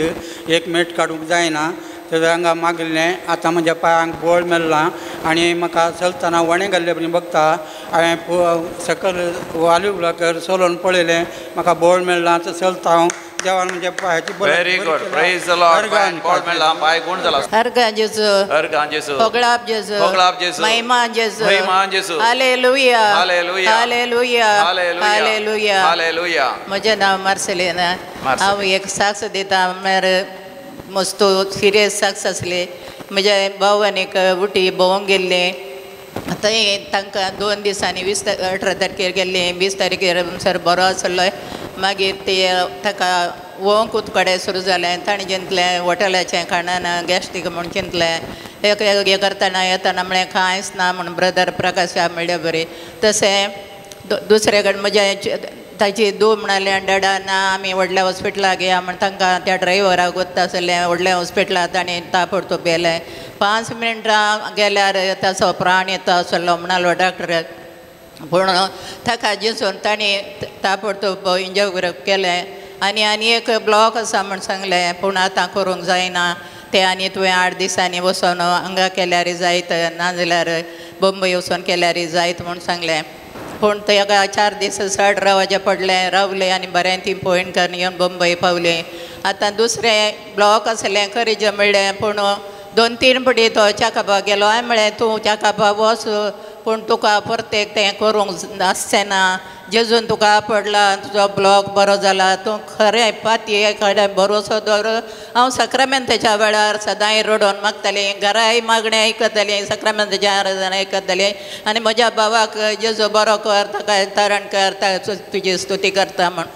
एक मिनट काडूंक जायना. तेजे हांगा मागिल्लें आतां म्हज्या पांयांक बोळ मेल्लां आनी म्हाका चलतना वणें घाल्ले परी बघता हांवें सकयल वाली उलाकर चलोवन पळयलें म्हाका बोळ मेल्लां तर चलता हांव देवान म्हणजे पांयाची Very good. Praise the Lord. बोळ मेल्ला पांय गुण जाला अर्घा जेजू अर्घा जेजू होगळाप जेजू होगळाप जेजू महिमा जेजू महिमा जेजू hallelujah hallelujah hallelujah hallelujah hallelujah hallelujah म्हजें नांव मार्सेलिना मार्सेलिना. हांव एक साक्ष दिता म्हळ्यार मस्तो सिरियस साक्ष आसली म्हज्या भावानीक उटी भोवंक गेल्ली थंय तांकां 2 दिसांनी 18 तारखेर गेल्ली 20 तारखेर सर बरो आसलो मागीर ते ताका वोंकूच कडेन सुरू जालें ताणें चिंतलें हॉटेलाचें खाणान गॅस्टीक म्हूण चिंतलें हें करतना येतना म्हळें कांयच ना म्हूण ब्रदर प्रकाशा म्हणलें बरें तशें दुसरे कडेन म्हज्या ताची धूव म्हणालें डॅडा ना आमी व्हडल्या हॉस्पिटलाक या म्हण तांकां त्या ड्रायव्हराक वता आसलें व्हडल्या हॉस्पिटलांत ताणें ताबडतोब गेलें 5 मिनटां गेल्यार ताचो प्राण येता आसलो म्हणालो डॉक्टर पूण ताका दिसून ताणें ताबडतोब इंजेक्शन केलें आनी एक ब्लॉक आसा म्हण सांगलें पूण आतां करूंक जायना ते आनी तुवें 8 दिसांनी वचोन हांगा केल्यार जायत नाजाल्यार बंबय वचोन केल्यार जायत म्हूण सांगलें पूण ताका 4 दीस चड रावचें पडलें रावलें आनी बरें ती पॉयंट येवन बंबय पावलें आतां दुसरें ब्लॉक आसलें खरें म्हणलें पूण 2-3 फावटी तो चॅकअपाक गेलो हांवें म्हळें तूं चॅकअपाक वच पूण तुका परतेक तें करूंक आसचें ना जेजून तुका पडला तुजो ब्लॉक बरो जाला तूं खरें पातये कडेन भरोसो दवर हांव सक्रामेंताच्या वेळार सदांय रडोवन मागतालें घराय मागणें आयकतालें सक्रामेंताच्या आराधना आयकतालें आनी म्हज्या भावाक जेजू बरो कर ताका तरण कर तुजी स्तुती करता म्हण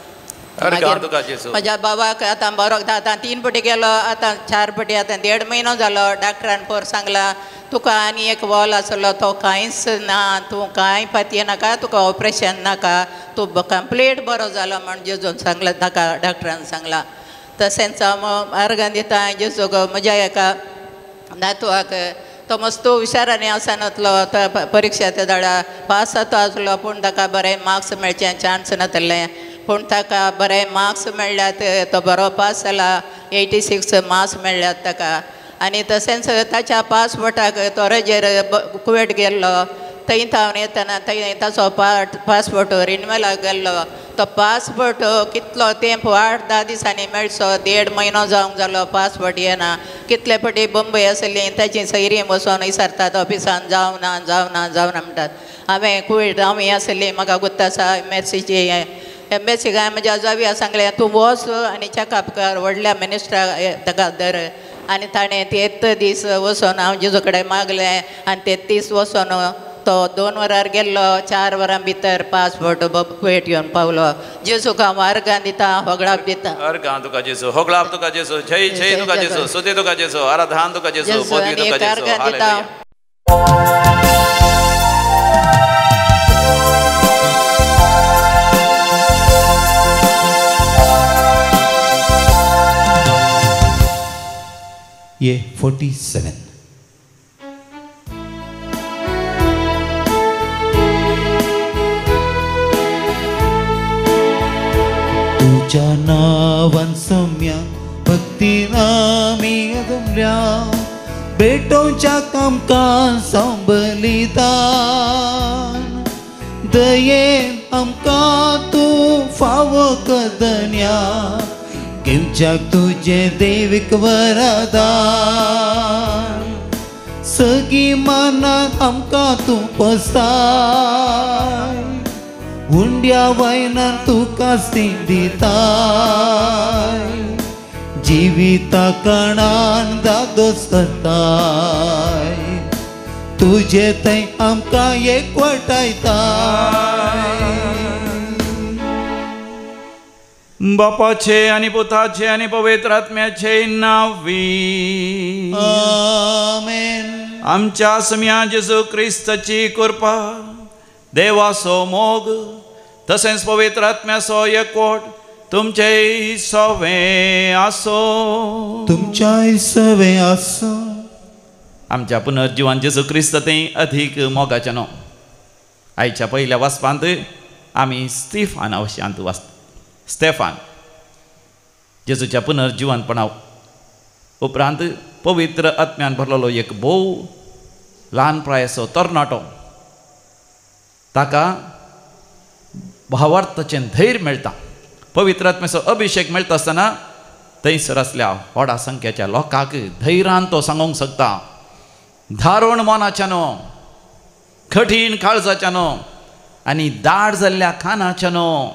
म्हज्या भावाक आतां बरो आतां 3 फावटी गेलो आतां 4 फावटी आतां 1.5 म्हयनो जालो डॉक्टरान पर सांगला तुका आनी एक वॉल आसलो तो कांयच ना तूं कांय पातये नाका तुका ऑपरेशन नाका तूं कंप्लीट बरो जालो म्हण जेजून सांगला ताका डॉक्टरान सांगला तशेंच हांव अर्गां दिता जेजू म्हज्या एका नातवाक तो मस्तो हुशारांनी आसनातलो तो परिक्षेच्या दाडा पास जाता आसलो पूण ताका बरें मार्क्स मेळचे चान्स नासलें पूण ताका बरें मार्क्स मेळ्ळ्यात तो बरो पास जाला 86 मार्क्स मेळ्ळ्यात ताका आनी तशेंच ताच्या पासपोर्टाक तो रेजेर कुवेट गेल्लो थंय हांव येतना थंय ताचो पासपोर्ट रिन्युअलाक गेल्लो तो पासपोर्ट कितलो तेंप 8-10 दिसांनी मेळचो 1.5 म्हयनो जावंक जालो पासपोर्ट येना कितले फावटी बंबय आसली ताची सैरी वचोन विचारतात ऑफिसान जावना जावना जावना म्हणटात हांवें कुवेट हांव हें आसली म्हाका गुत्त आसा एमएससीची एमएससीक हांवें म्हज्या जाव्या सांगलें तूं वच आनी चॅकअप कर व्हडल्या मिनिस्टराक ताका धर आनी ताणें 33 दीस वचोन हांव जेजू कडेन मागलें आनी 33 दीस वचोन तो 2 वरार गेल्लो 4 वरां भितर पासपोर्ट कुवेट येवन पावलो जेजूक हांव अर्गां दिता होगळाप दिता अर्गां तुका जेजू होगळाप तुका जेजू जय जय तुका जेजू स्तुती तुका जेजू आराधना तुका जेजू बोधी तुका जेजू हालेलुया Yeah, 47. तुझ्या नावान सौम्या भक्तीन आमी अदमल्या भेटोवच्या आमकां संबलिदान दयेन आमकां तूं फावो कदन्या घेवच्याक तुजें देवीक वरदान सगळीं मानान आमकां तूं पसाय हुंड्या वायनान तुका स्थित दिताय जिविता कणान दादोस करताय तुजे थंय आमकां एकवटायताय बापाचे आनी पुताचे आनी पवित्र आत्म्याचे नांवी आमेन आमच्या सम्या जेजू क्रिस्ताची कृपा देवाचो मोग तसेच पवित्र आत्म्याचो एकवट तुमचे सवे आसो तुमच्या सवे आसो आमच्या पुनर्जीवन जेजू क्रिस्त तें अधिक मोगाचें न्हू आयच्या पयल्या वाचपांत आमी स्तिफाना वाचता स्तेफान जेजूच्या पुनर्जीवनपणा उपरांत पवित्र आत्म्यान भरलेलो एक भोव ल्हान प्रायसो तरणाटो ताका भावार्थाचें धैर्य मेळटा. पवित्र आत्म्याचो अभिषेक मेळटा आसतना थंयसर आसल्या व्हडा संख्येच्या लोकांक धैर्यान तो सांगूंक शकता, धारोण मनाच्या न्हू, कठीण काळजाच्या न्हू आनी दाट जाल्ल्या कानाच्या न्हू,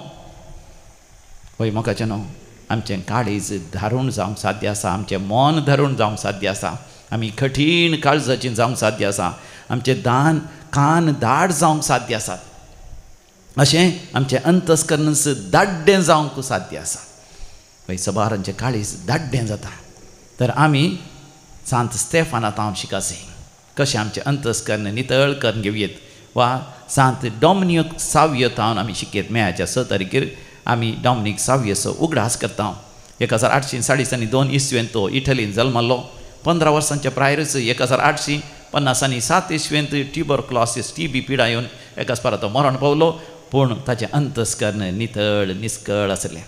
वय मोगाचें न्हू, आमचें काळीज धारूण जावंक साध्य आसा, आमचें मन धारूण जावंक साध्य आसा, आमी कठीण काळजाचीं जावंक साध्य आसा, आमचें कान दाट जावंक साध्य आसात, अशें आमचें अंतस्करण दाड्डें जावंक साध्य आसा. वय सबारांचें काळीज दाड्डें जाता. तर आमी सांत स्तेफानांत शिकासी कशें आमचें अंतस्करण नितळ करून घेवयेत, वा सांत डॉमिनिक साव्यतावन आमी शिकयत. मेयाच्या 6 तारखेर आमी डॉमिनिक साव्यचो उगडास करता. 1842 इस्वेंत तो इटलीन जल्मलो. 15 वर्सांच्या प्रायरच 1850 इस्वेंत ट्युबरक्लोसीस TB पिडा येवन एकाच तो मरण पावलो. पूण ताचें अंतस्करण नितळ निस्कळ आसलें.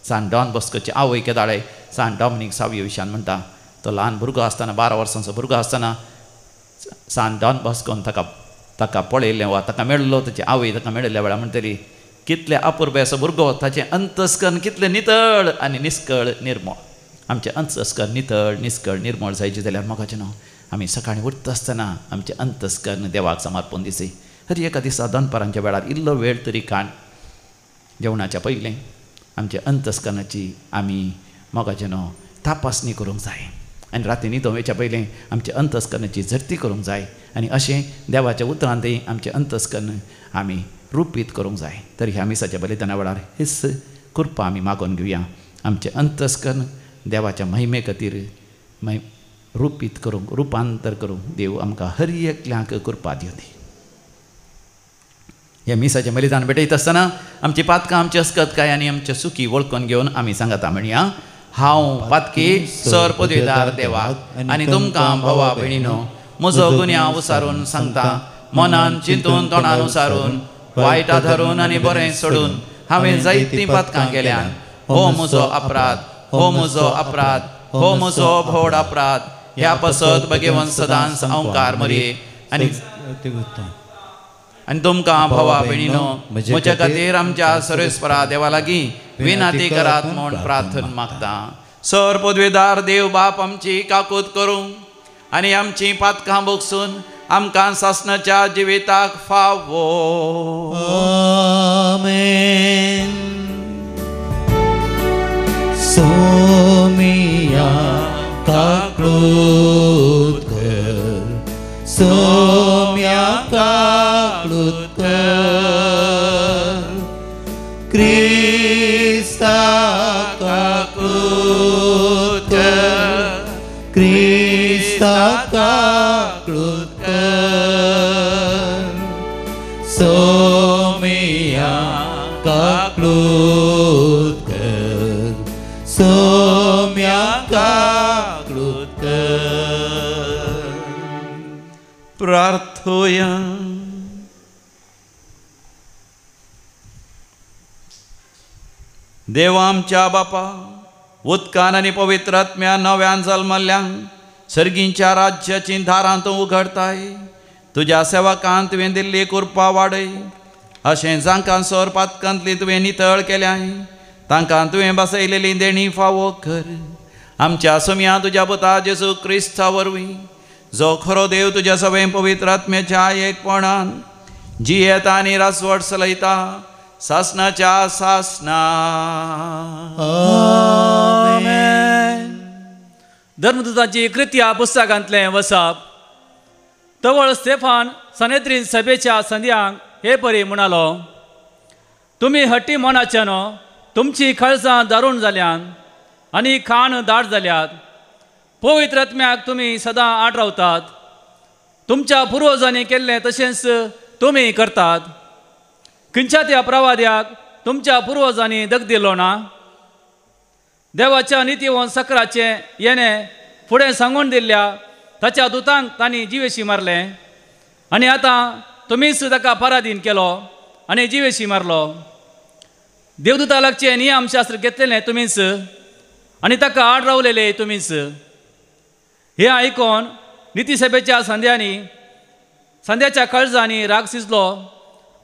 सांत डॉन बॉस्कोचे आवय केदाळे सांत डॉमिनिक साव्य विशयान म्हणटा, तो ल्हान भुरगो आसतना 12 वर्सांचो भुरगो आसतना सांत डॉन बॉस्कोन ताका पळयलें वा ताका मेळ्ळो. ताची आवय ताका मेळिल्ल्या वेळार म्हणटली, कितले अपुर्बे असो भुरगो, ताचें अंतस्करण कितलें नितळ आनी निस्कळ निर्मळ. आमचें अंतस्करण नितळ निस्कळ निर्मळ जायचें जाल्यार मोगाचें न्हू, आमी सकाळीं उठता आसतना आमचें अंतस्करण देवाक समर्पण दिसय. हर एका दिसा दनपारांच्या वेळार इल्लो वेळ तरी काण जेवणाच्या पयलें आमच्या अंतस्करणाची आमी मोगाचें न्हू तपासणी करूंक जाय. आनी राती न्हिदोवच्या पयलें आमच्या अंतस्करणाची झरती करूंक जाय. आनी अशें देवाच्या उतरांतय आमचें अंतस्करण आमी रुपीत करूंक जाय. तर ह्या मिसाच्या बलिदाना वेळार हिस्स कृपा आमी मागून घेवया. आमचें अंतस्करण देवाच्या महिमे खातीर रुपीत करूंक, रुपांतर करूंक देव आमकां हर एकल्यांक कृपा दिवं दी. ह्या मिसाचें बलिदान भेटयत आसतना आमची पातकां आमची अस्कतकाय आनी आमच्या सुखी वळखून घेवन आमी सांगता म्हणया, हांव पातकी सर पदवीदार देवाक आनी तुमकां भवा भयणीनो म्हजो गुन्यांव उसारून सांगता. मनान चिंतून तोंडान उसारून वायटा धरून आनी बरें सोडून हांवें जायतीं पातकां केल्यान. हो म्हजो अपराध, हो म्हजो अपराध, हो म्हजो भोड अपराध. ह्या पसत भगेवन सदांच अवकार मरे. आनी तुमकां भवा भयणीनो म्हजे खातीर आमच्या सर्वेस्परा देवा लागीं विनाती करात म्हूण प्रार्थना मागता. सर पदवीदार देव बाप आमची काकूत करूं आनी आमची पातकां भोगसून आमकां सासणाच्या जिविताक फावो. आमेन. सोमिया काकूत कर, सोम्या काकूत कर, क्रिस्ता काकूत कर, क्रिस्ता काकूत कर, सोमिया काकूत कर, सोम्या काकूत कर. प्रार्थोया. देवा आमच्या बापा, उदकान आनी पवित्र आत्म्या नव्यान जल्मल्ल्यांक सर्गींच्या राज्याची दारां तूं उगडताय. तुज्या सेवकांत तुवें दिल्ली कृपा वाडय. अशें जांकां सर पातकांतली तुवें नितळ केल्याय तांकां तुवें बसयलेली देणी फावो कर. आमच्या सुम्या तुज्या पुता जेजू क्रिस्ता वरवीं जो खरो देव तुज्या सवें पवित्र आत्म्याच्या एकपणान जियेता आनी रासवट चलयता सासणाच्या सासना. आमेन. धर्मदूताची कृत्या पुस्तकांतलें वचप. तवळ स्तेफान सनेद्रीन सभेच्या संध्यांक हे परी म्हणालो, तुमी हट्टी मनाचे न्हू, तुमची काळजां दारूण जाल्यान आनी कान दाट जाल्यात. पवित्र आत्म्याक तुमी सदां आड रावतात. तुमच्या पुर्वजांनी केल्लें तशेंच तुमी करतात. खंयच्या त्या प्रवाद्याक तुमच्या पुर्वजांनी दग दिलो ना. देवाच्या नितीवंत सक्राचें येणें फुडें सांगून दिल्ल्या ताच्या दुतांक तांणी जिवेशी मारले आनी आतां तुमीच ताका पराधीन केलो आनी जिवेशी मारलो. देवदूता लागचें नियमशास्त्र घेतलेलें तुमीच आनी ताका आड रावलेले तुमीच. हे आयकून नितीसभेच्या संध्याच्या काळजांनी राग शिजलो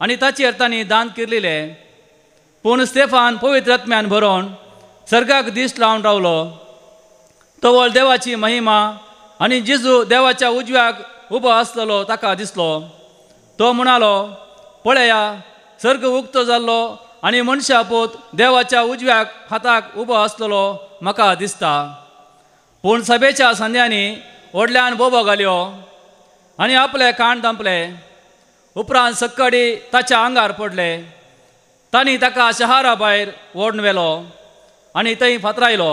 आनी ताचेर तांणी दान केल्लेले. पूण स्तेफान पवित्र आत्म्यान भरोवन सर्गाक दिश्ट लावन रावलो. तवळ देवाची महिमा आनी जेजू देवाच्या उजव्याक उबो आसलेलो ताका दिसलो. तो म्हणालो, पळया, सर्ग उक्तो जाल्लो आनी मनशा पूत देवाच्या उजव्याक हाताक उबो आसलेलो म्हाका दिसता. पूण सभेच्या संध्यांनी व्हडल्यान बोबो घाल्यो आनी आपले कान दांपले. उपरांत सक्कडी ताच्या आंगार पडले. तांणी ताका शहारा भायर ओडून व्हेलो आनी थंय फातरायलो.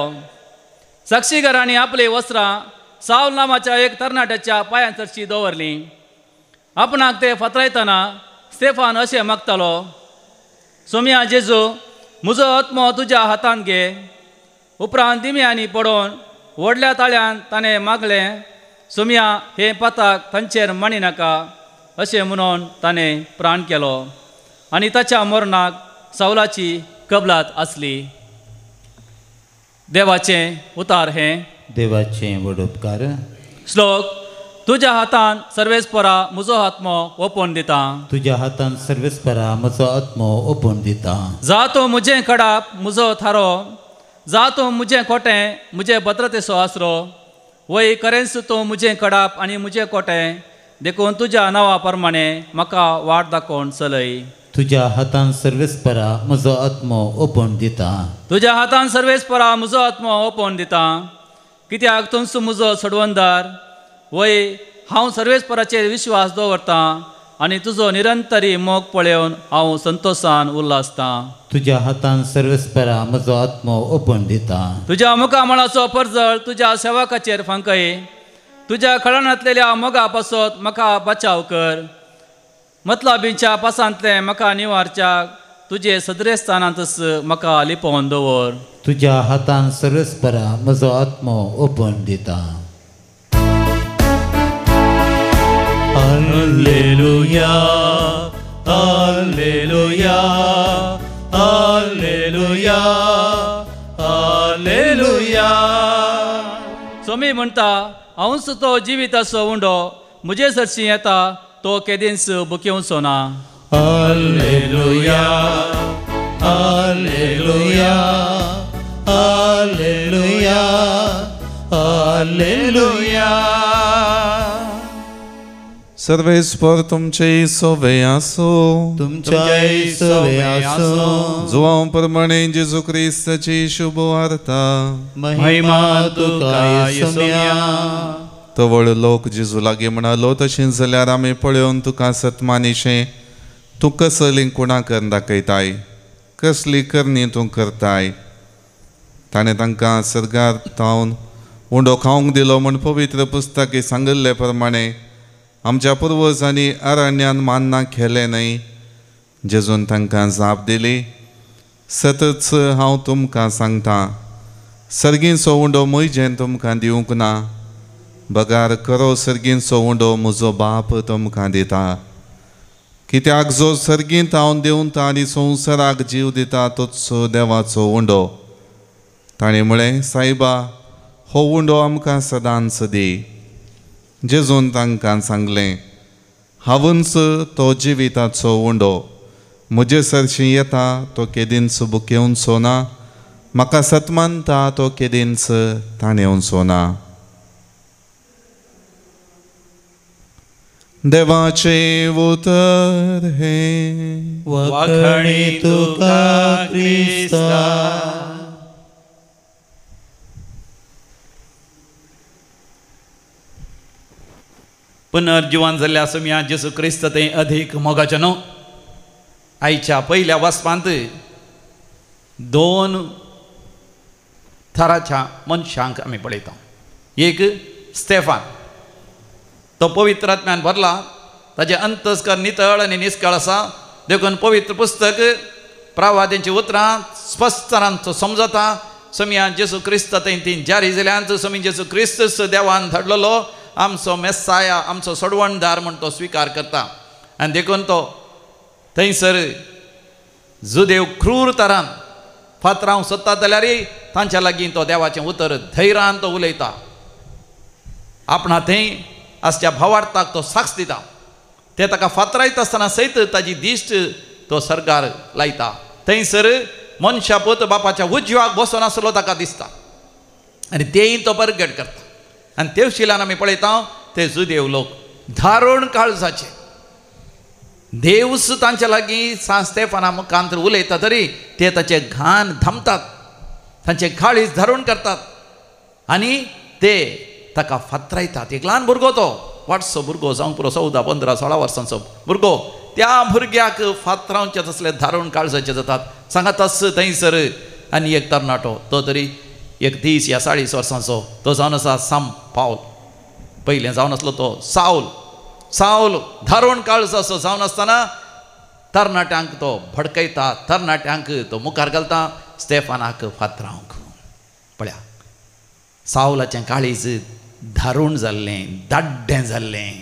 साक्षीगारांनी आपली वस्त्रां सावल नांवाच्या एक तरणाट्याच्या पांयां चरशी दवरलीं. आपणाक ते फातरायतना स्तेफान अशें मागतालो, सोम्या जेजू, म्हजो आत्मो तुज्या हातांत घे. उपरांत दिम्यांनी पडोवन व्हडल्या ताळ्यान ताणें मागलें, सोम्या, हे पाताक तांचेर मांडी नाका. अशें म्हणून ताणें प्राण केलो आनी ताच्या मरणाक सावलाची कबलात आसली. देवाचें उतार हें. देवाचें व्हड उपकार. श्लोक. तुज्या हातान सर्वेस्परा म्हजो आत्मो ओपून दिता. तुज्या हातान सर्वेस्परा म्हजो आत्मो ओपून दिता. जा तो म्हजें कडाप, म्हजो थारो, जा तो म्हजें कोटें, म्हजें भद्रतेचो आसरो. वय खरेंच तो म्हजें कडाप आनी म्हजें कोटें, देखून तुज्या नांवा प्रमाणें म्हाका वाट दाखोवन चलय. तुज्या हातान सर्वेस्परा म्हजो आत्मो ओपून दिता. तुज्या हातान सर्वेस्परा म्हजो आत्मो ओपून दिता. कित्याक तुमचो म्हजो सडवंदार. वय हांव सर्वेस्पराचेर विश्वास दवरतां आनी तुजो निरंतरी मोग पळोवन हांव संतोशान उल्हासतां. तुज्या हातान सर्वेस्परा म्हजो आत्मो ओपून दिता. तुज्या मुखामळाचो परजळ तुज्या सेवकाचेर फांकय. तुज्या खळांतलेल्या मोगा पासत म्हाका बचाव कर. मतलबींच्या पासांतले म्हाका निवारच्याक तुजे सदरेस्थानांतच म्हाका लिपोवन दवर. तुज्या हातान सर्वेस्परा म्हजो आत्मो ओपून दिता. Alleluia, Alleluia, Alleluia, Alleluia. Somi म्हणटा, हांवूच तो जिविताचो उंडो, म्हजे सरशी येता तो केदींच बुकिवचो ना. Alleluia, Alleluia, Alleluia, Alleluia. सर्वेस्पर तुमचे सोवे आसो. तुमच्या सोवे आसो. जुवां प्रमाणे जेजू क्रिस्ताची शुभ वार्ता. महिमा तुका येसुया. तवळ लोक जेजू लागीं म्हणालो, तशें जाल्यार आमी पळोवन तुका सतमानिशें तूं कसली कुणा कर दाखयताय, कसली करणी तूं करताय. ताणें तांकां सर्गार तावन उंडो खावंक दिलो म्हूण पवित्र पुस्तकी सांगिल्ले प्रमाणे आमच्या पुर्वजांनी अरण्यान मान्ना खेले न्हय. जेजून तांकां जाप दिली, सतच हांव तुमकां सांगतां, सर्गीचो उंडो म्हजें तुमकां दिवंक ना. बगार खरो सर्गीचो उंडो म्हजो बाप तुमकां दिता. कित्याक जो सर्गींत हांव देंवता आनी संवसाराक जीव दिता तोच देवाचो उंडो. ताणें म्हळें, सायबा, हो उंडो आमकां सदांच दी. जेजून तांकां सांगलें, हांवूच तो जिविताचो उंडो. म्हजे सरशी येता तो केदींच बुकेवचो ना. म्हाका सतमानता तो केदींच ताणेवचो ना. देवाचे उतर हे. वखणी तुका क्रिस्ता. पुनर्जिवान जाल्ल्या सोम्या जेजू क्रिस्त तें अधीक मोगाचें न्हू. आयच्या पयल्या वस्पांत 2 थराच्या मनशांक आमी पळयता. एक स्तेफान, तो पवित्र आत्म्यान भरला, ताजे अंतस्कर नितळ आनी निश्कळ आसा. देखून पवित्र पुस्तक प्रवाद्यांची उतरां स्पश्टरान समजता. सोम्या जेजू क्रिस्त थंय जारी जाल्यांत सोमी जेजू क्रिस्त देवान धाडलेलो आमचो मेस्साया, आमचो सोडवणदार म्हूण तो स्विकार करता. आनी देखून तो थंयसर जुदेव क्रूर तरान फातरावंक सोदता जाल्यारय तांच्या लागीं तो देवाचें उतर धैर्यान तो उलयता. आपणा थंय आसच्या भावार्थाक तो साक्ष दिता ते ताका फातरायता आसतना सयत ताजी दिश्ट तो सर्गार लायता थंयसर मनशा पोत बापाच्या उजव्याक बसून आसलो ताका दिसता आनी तेय तो परगट करता आनी तेवशिल्यान आमी पळयता ते जुदेव लोक धारोण काळजाचे देवस तांचे लागीं सान स्तेफाना मुखांत उलयता तरी ते ताचे घाण धामतात तांचे काळीज धारण करतात आनी ते ताका फातरायतात एक ल्हान भुरगो तो वाटसो भुरगो जावं पुरो 14, 15, 16 वर्सांचो भुरगो त्या भुरग्याक फातरावचे तसले धारोण काळजाचे जातात सांगा तस थंयसर आनी एक तरणाटो तो तरी एक 30 या 40 वर्सांचो तो जावन आसा साम पावल पयलें जावन आसलो तो सावल धारोण काळजाचो जावन आसतना तरणाट्यांक तो भडकयता तरणाट्यांक तो मुखार घालता स्तेफानाक फातरावंक पळया सावलाचें काळीज धारोण जाल्लें दाड्डें जाल्लें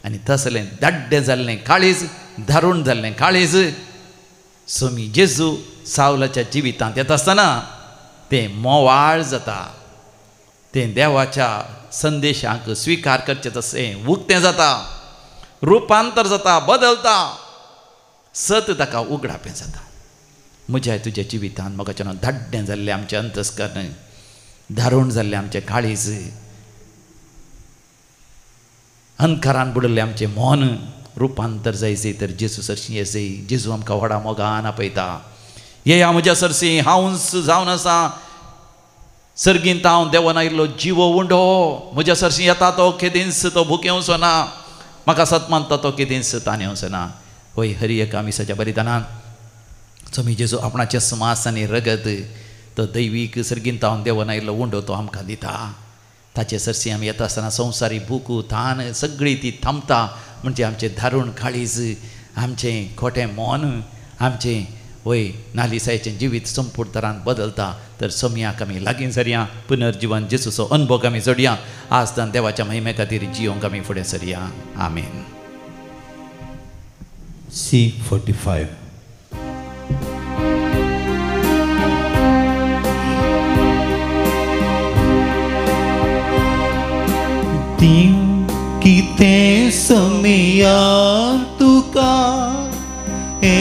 आनी तसलें दाड्डें जाल्लें काळीज धारोण जाल्लें काळीज स्वामी जेजू सावलाच्या जिवितांत येता आसतना तें मोवाळ जाता तें देवाच्या संदेशाक स्विकार करचें तशें उक्तें जाता रुपांतर जाता बदलता सत ताका उगडापें जाता म्हज्या तुज्या जिवितांत म्हाका धाड्डें जाल्लें आमचें अंतस्करण धारोण जाल्लें आमचें काळीज अंधकारान बुडल्लें आमचें मन रुपांतर जायचें तर जेजू सरशी येसय जेजू आमकां व्हडा मोगान आपयता येया म्हज्या सरसी हांवूंच जावन आसा सर्गींत हांव देवान आयिल्लो जिवो उंडो म्हज्या सरशी येता तो केदींच तो भुकेवचो ना म्हाका सत मानता तो केदींच ताणेवचो ना होय हरी एकामिसाच्या बलिदानान स्वामी जेजू आपणाचे समास आनी रगत तो दैवीक सर्गींत हांव देवान आयिल्लो उंडो तो आमकां दिता ताचे सरसी आमी येता आसतना संवसारी भूक तान सगळी ती थांबता म्हणजे आमचें धारोण काळीज आमचें खोटें मन आमचें वय नालिसायेचें जिवीत संपूर्ण तरान बदलता तर सोमयाक आमी लागीं सरया पुनर्जीवन जेजूचो अनुभव आमी जोडया आजतान देवाच्या महिमे खातीर जियोंक आमी फुडें सरया आमेन. C45 देव कितें समया तुका हे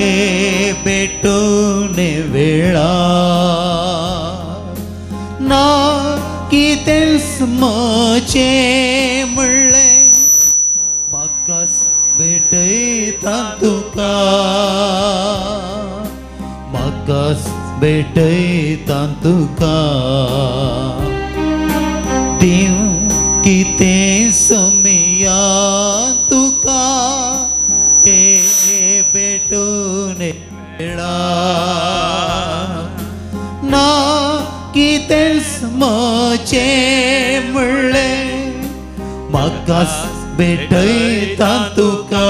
भेटून वेळा ना कितेंच म्हजें म्हणलें म्हाकाच भेटयता तुका म्हाकाच भेटयता तुका देव कितें समया तुका हे भेटून वेळा ना कितेंच म्हजें म्हणलें म्हाकाच भेटयता तुका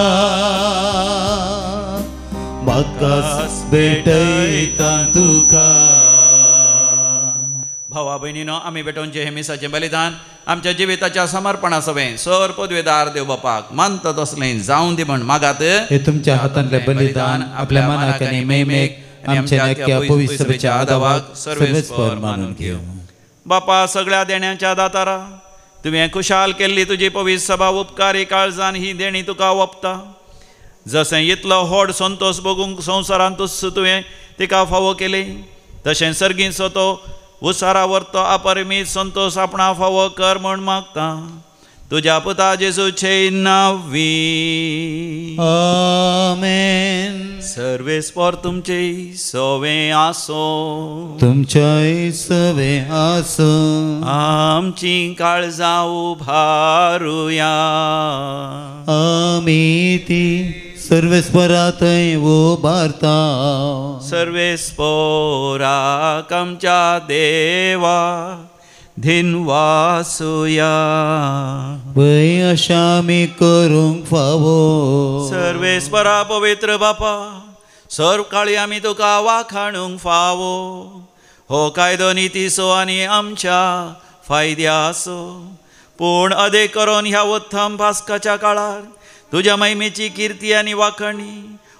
म्हाकाच भेटयता तुका. भावा भयणीनो आमी भेटोवचें हें मिसाचें बलिदान आमच्या जिविताच्या समर्पणा सवें सर पदवेदार देव बापाक मानता तसलें जावं दी म्हण मागात. हे तुमच्या हातांतले बलिदान आपल्या मनाक आनी मेमेक आमच्या नक्क्या पवित्रच्या आदावाक सर्वेस्पर मानून घेव. बापा सगळ्या देण्याच्या दातारा तुवें खुशाल केल्ली तुजी पवित्र सभा उपकारी काळजान ही देणी तुका वपता. जशें इतलो व्हड संतोश भोगूंक संवसारांतूच तुवें तिका फावो केली तशें सर्गीचो तो उसारा व्हरतो अपरिमीत संतोष आपणा फावो कर म्हण मागता तुज्या पुता जेजूचे नांवी आमेन. सर्वेस्पर तुमचे सवें आसो तुमच्याय सवें आसो आमची काळजां उभारुया आमी ती सर्वेस्परा थंय उबारता सर्वेस्पराक आमच्या देवा धिनवासुया पळय अशें आमी करूंक फावो सर्वेस्परा पवित्र बापा सर्व काळी आमी तुका वाखाणूंक फावो हो कायदो नितीसो आनी आमच्या फायद्याचो पूण अदेक करून ह्या उत्तम पास्काच्या काळार तुज्या महिमेची कीर्ती आनी वाखणी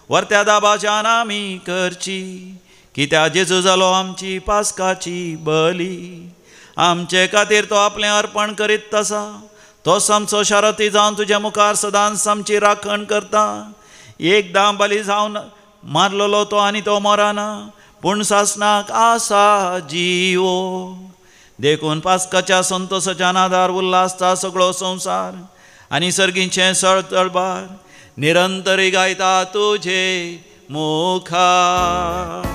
वर्त्या दाबाच्यान आमी करची कित्याक जेजू जालो आमची पास्काची बली आमचे खातीर तो आपलें अर्पण करीत तसा तो आमचो शाराती जावन तुज्या मुखार सदांच आमची राखण करता. एकदां बली जावन मारलेलो तो आनी तो मराना, पूण सासणाक आसा जिवो. देखून पास्काच्या संतोशाच्या नादार उल्हासता सगळो संवसार आनी सर्गीचे सळतळबार निरंतरी गायता तुझे मुखार.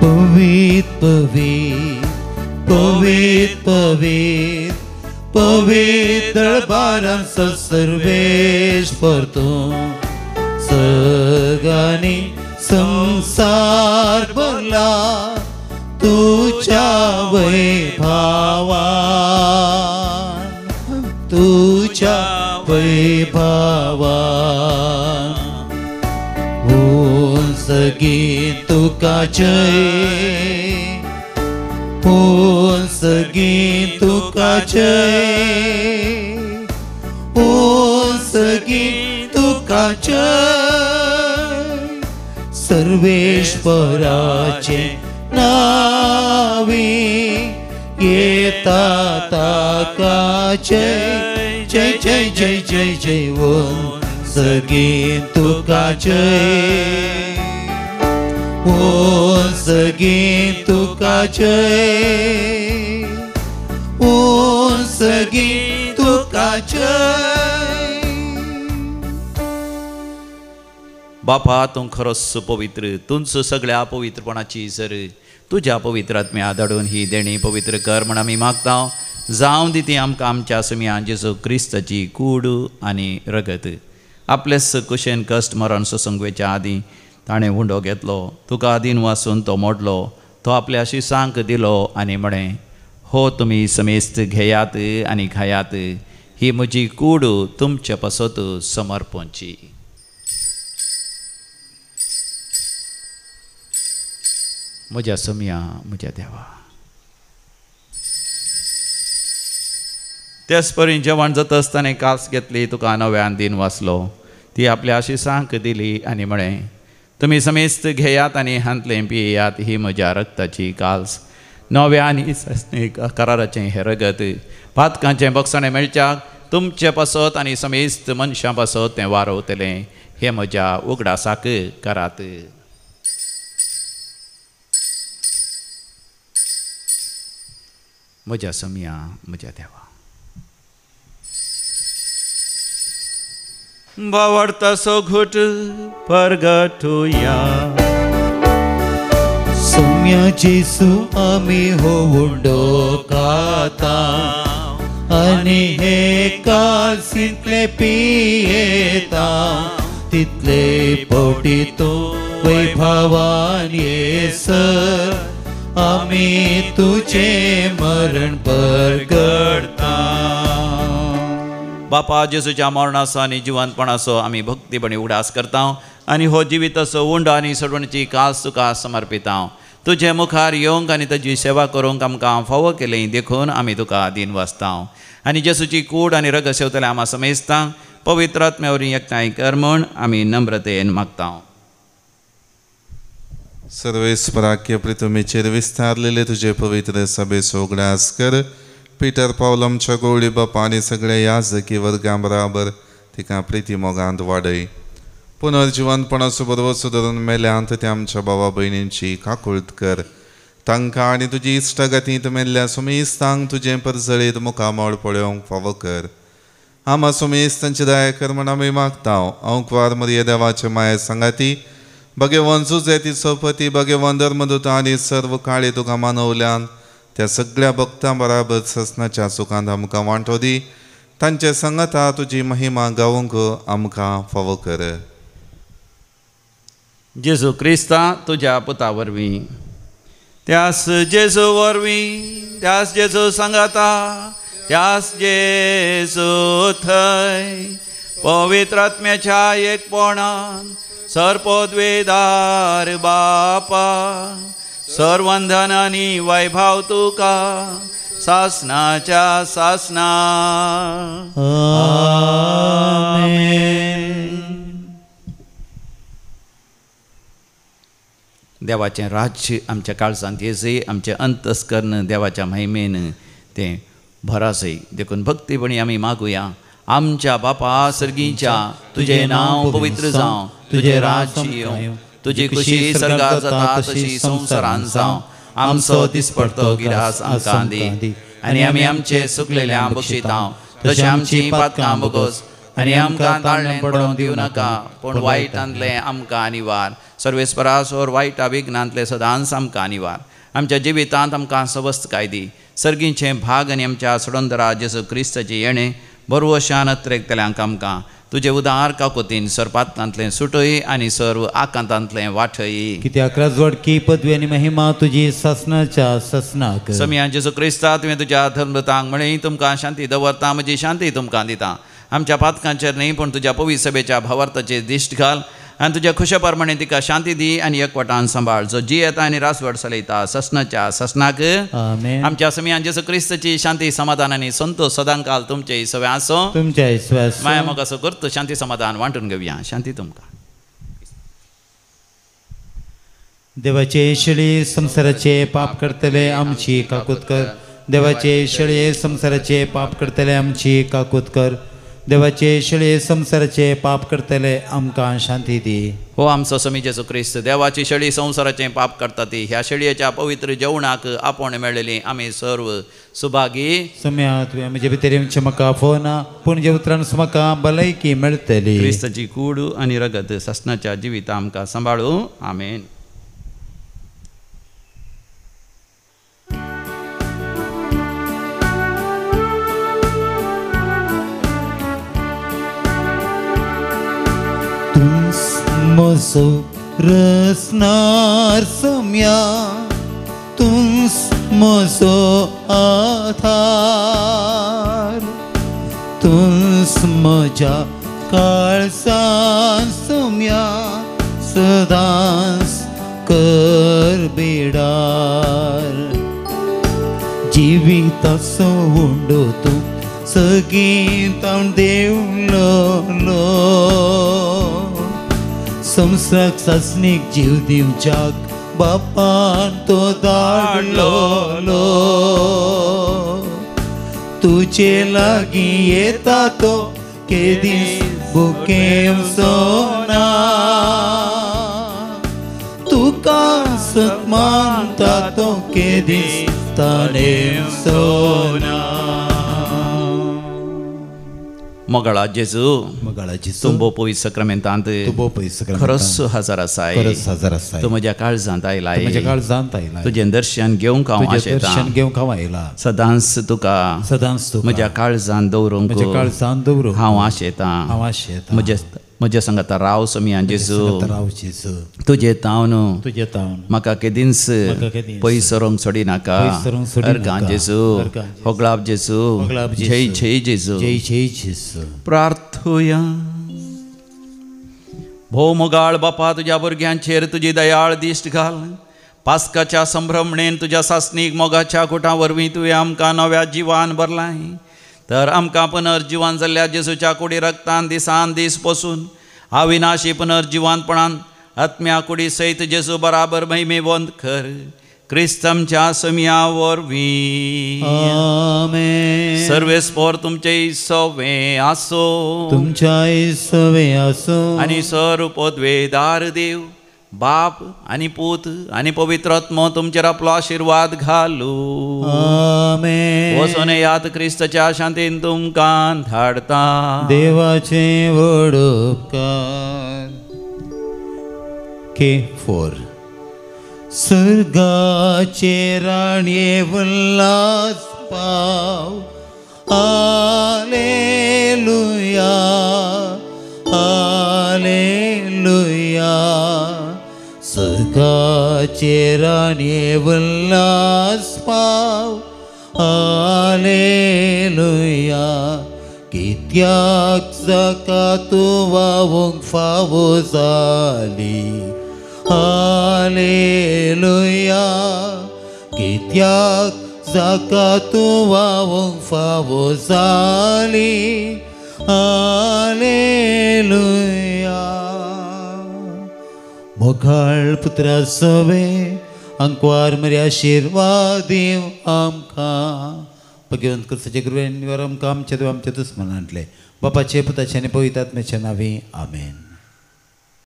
पवित्र पवित्र पवित्र पवित्र पवित्र दरबारान सर्वेश्वर तूं सगळ्यांनी संसार भरला तुझ्या वैभवान, तुझ्या वैभवान. होऊन सगळी तुका जय, होऊन सगळी तुका जय, होऊन सगळी तुका जय. सर्वेश्वराचे नावी येता ताका जय जय जय जय जय जय. होऊन सगळी तुका जय, होऊन सगळी तुका जय, होऊन सगळी तुका जय. बापा तूं खरोच पवित्र, तूंच सगळ्या पवित्रपणाची सर. तुज्या पवित्र आत्म्या धाडून ही देणी पवित्र कर म्हण आमी मागता. जावं दी ती आमकां आमच्या समियान जेजू क्रिस्ताची कूड आनी रगत. आपलेच कुशेन कश्ट मरण ससंगवेच्या आदीं ताणें हुंडो घेतलो, तुका आदीन वाचून तो मोडलो, तो आपल्या शिसांक दिलो आनी म्हणें, हो तुमी समेस्त घेयात आनी खायात, ही म्हजी कूड तुमचे पासत समर्पणची. म्हज्या समिया म्हज्या देवा. तेच परी जेवण जाता आसतना कास घेतली, तुका नव्यान दिन वाचलो, ती आपल्या आशिसांक दिली आनी म्हळें, तुमी समेस्त घेयात आनी हांतलें पियेयात, ही म्हज्या रक्ताची काल्स, नव्या आनी कराराचें हें रगत. पातकांचें बक्षणें मेळच्याक तुमचे पासत आनी समेस्त मनशां पासत तें वारवतलें, हें म्हज्या उगडासाक करात. म्हज्या समिया म्हज्या देवा. भावार्थाचो घोट परगटुया. सौम्या जेसू आमी हो हुंडो खाता आनी हे कासितले पियेता, तितले पोटी तूं वैभवान येसर आमी तुझे मरण परगटता. बापा जेजूच्या मरणाचो आनी जिवंतपणाचो आमी भक्तीपणी उडास करता आनी हो जिविताचो उंड आनी सडवणीची कास तुका समर्पिता. तुजे मुखार येवंक आनी ताची सेवा करूंक आमकां फावो केलें देखून आमी तुका दिन वाचता आनी जेजूची कूड आनी रग सेवतले आमा समेजता. पवित्र आत्म्या वरवीं एकठांय कर म्हूण आमी नम्रतेन मागता. सर्वेस्पराक्य प्रितुमेचेर विस्तारलेले तुझे पवित्र सभेचो उगडास कर. पिटर पावलमच्या गवळी बापा आनी सगळ्या याजकी वर्गां बराबर तिका प्रिती मोगांत वाडय. पुनर्जिवंतपणाचो बरोबर सुदारून मेल्यांत ते आमच्या भावा भयणींची काकुळट कर. तांकां आनी तुजी इश्टगतींत मेल्ल्या सुमेस्तांक तुजें परजळीत मुखामोळ पळोवंक फावो कर. आमा सुमेस्तांची दया कर म्हण आमी मागता. अंकवार मरिये देवाचे माये सांगाती भगवान सुजेती सोपती भगवान धर्मदूता आनी सर्व काळी तुका मानवल्यान त्या सगळ्या भक्तां बराबर ससनाच्या सुखांत आमकां वांटो दी. तांचे संगता तुजी महिमा गावूंक आमकां फावो कर. जेजू क्रिस्ता तुज्या पुता वरवीं, त्यास जेजू वरवीं, त्यास जेजू सांगाता, त्यास जेजू थंय पवित्र आत्म्याच्या एकपणान सर्पोद्वेदार बापा सर्वंधन आनी वैभव तुका सासनाच्या सासना. देवाचें राज्य आमच्या काळजांत येजय, आमचें अंतस्करण देवाच्या महिमेन तें भरासय देखून भक्तीपणी आमी मागुया. आमच्या बापा सर्गीच्या तुझे नांव पवित्र जावं, तुझे राज्य येवं, तुझी खुशी सर्गार जाता तशी संवसारांत जावं. आमचो दिसपडतो गिरास आमकां दी, आनी आमी आमचे सुकलेल्या बक्षितांव, तशें आमची पातकां बोगोस, आनी आमकां ताळणें पडोवंक दिवं नाका, पूण वायटांतले आमकां निवार. सर्वेस्परासोर वायटा विघ्नांतले सदांच आमकां निवार. आमच्या जिवितांत आमकां सवस्त दी. सर्गीचे भाग आनी आमच्या सोडोंदरा जेजू क्रिस्ताची येणे बरोवशान अत्रेकतल्यांक आमकां तुजे उदार काकोतीन सरपातकांतलें सुटय आनी सर्व आकांतांतलें वाठय. कित्याक राजवडकी पदवी आनी महिमा तुजी ससनाच्या ससनाक. समिया जेजू क्रिस्ता तुवें तुज्या धर्मतांक म्हळें तुमकां शांती दवरता, म्हजी शांती तुमकां दिता. आमच्या पातकांचेर न्ही पूण तुज्या पवित्र सभेच्या भावार्थाचेर दिश्ट घाल आनी तुज्या खुशे प्रमाणे तिका शांती दी आनी एकवटान सांबाळ. जो जी येता आनी रासवड चलयता ससनाच्या ससनाक. आमेन. आमच्या समियान जेजू क्रिस्ताची शांती समाधान आनी संतोष सदांकाल तुमचे सवय आसो. तुमच्या विश्वास माया मोग असो करतो शांती समाधान वांटून घेवया. शांती तुमकां. देवाचे शेळी संसाराचे पाप करतले आमची काकूत कर. देवाचे शेळी संसाराचे पाप करतले आमची काकूत कर. देवाचे शेळी संसाराचे पाप करतले आमकां शांती दी. हो आमचो समी जेजू क्रिस्त, देवाची शेळी संसाराचें पाप करता ती ह्या शेळयेच्या पवित्र जेवणाक आपोण मेळ्ळेली आमी सर्व सुभागी. सम्या तुवें म्हजे भितर येवचे म्हाका फोना, पूण जे उतरान म्हाका भलायकी मेळटली. क्रिस्ताची कूड आनी रगत ससनाच्या जिविता आमकां सांबाळू. आमेन. म्हजो रसनार सम्या, तुंस म्हजो आधार, तुंस म्हज्या काळजांत सम्या, सदांच कर बेडार. जिविताचो हुंडो तूं सगळीं तावन देवलो, संवसाराक सासणीक जीव दिवच्याक बापान तो धाडलो. तुजे लागीं येता तो केदीस बुकें सोना, तुका सत मानता तो केदीस ताणें सोना. मोगाळा जेजू, मोगाळा जेजू, तुंबो पवित्र सक्रामेंतांत खरोच हजर आसाय. तूं म्हज्या काळजांत आयलाय, म्हज्या काळजांत आयलाय. तुजें दर्शन घेवंक हांव आशेतां. दर्शन घेवंक हांव आयला. सदांच तुका म्हज्या काळजांत दवरूंक हांव आशेतां. म्हज्या संगता राव समियान जेजू, तुजे तावन म्हाका केदींच पयसरोंक सोडी नाका. अर्गां जेजू, होगलाब जेजू, जय जय जेजू, जय जय जेजू. प्रार्थुया. भोव मोगाळ बापा, तुज्या भुरग्यांचेर तुजी दयाळ दिश्ट घाल. पास्काच्या संभ्रमणेन तुज्या सासणीक मोगाच्या कुटां वरवीं तुवें आमकां नव्या जिवान भरलाय. तर आमकां पुनर्जिवान जाल्ल्या जेजूच्या कुडी रक्तान दिसान दीस पसून अविनाशी पुनर्जिवानपणान आत्म्या कुडी सयत जेजू बराबर महिमेवंत कर. क्रिस्तमच्या समिया वरवीं. आमेन. सर्वेस्पोर तुमचे सवे आसो, तुमच्या सवे आसो. आनी सर्व पदवेदार देव बाप आनी पूत आनी पवित्र आत्मो तुमचेर आपलो आशिर्वाद घालू. आमेन. वचून यात क्रिस्ताच्या शांतीन तुमकां धाडता. देवाचे व्हड उपकार. K4. सर्गाचे राणये उल्हास पाव. Hallelujah, hallelujah. सर्गाचे राणये उल्हास पाव. हालेलुया. कित्याक जाका तूं वावूंक फावो जाली. हालेलुया. कित्याक जाका तूं वावूंक फावो जाली. हालेलुया. मोगाळ पुत्रा सवे अंकवार मरे आशिर्वाद दिव आमकां. भगवंत कृष्णाचे कृपेन आमकां आमच्या दुस्मनांतले बापाचे पुताचे आनी पवित्र आत्म्याचे नांवे आमेन.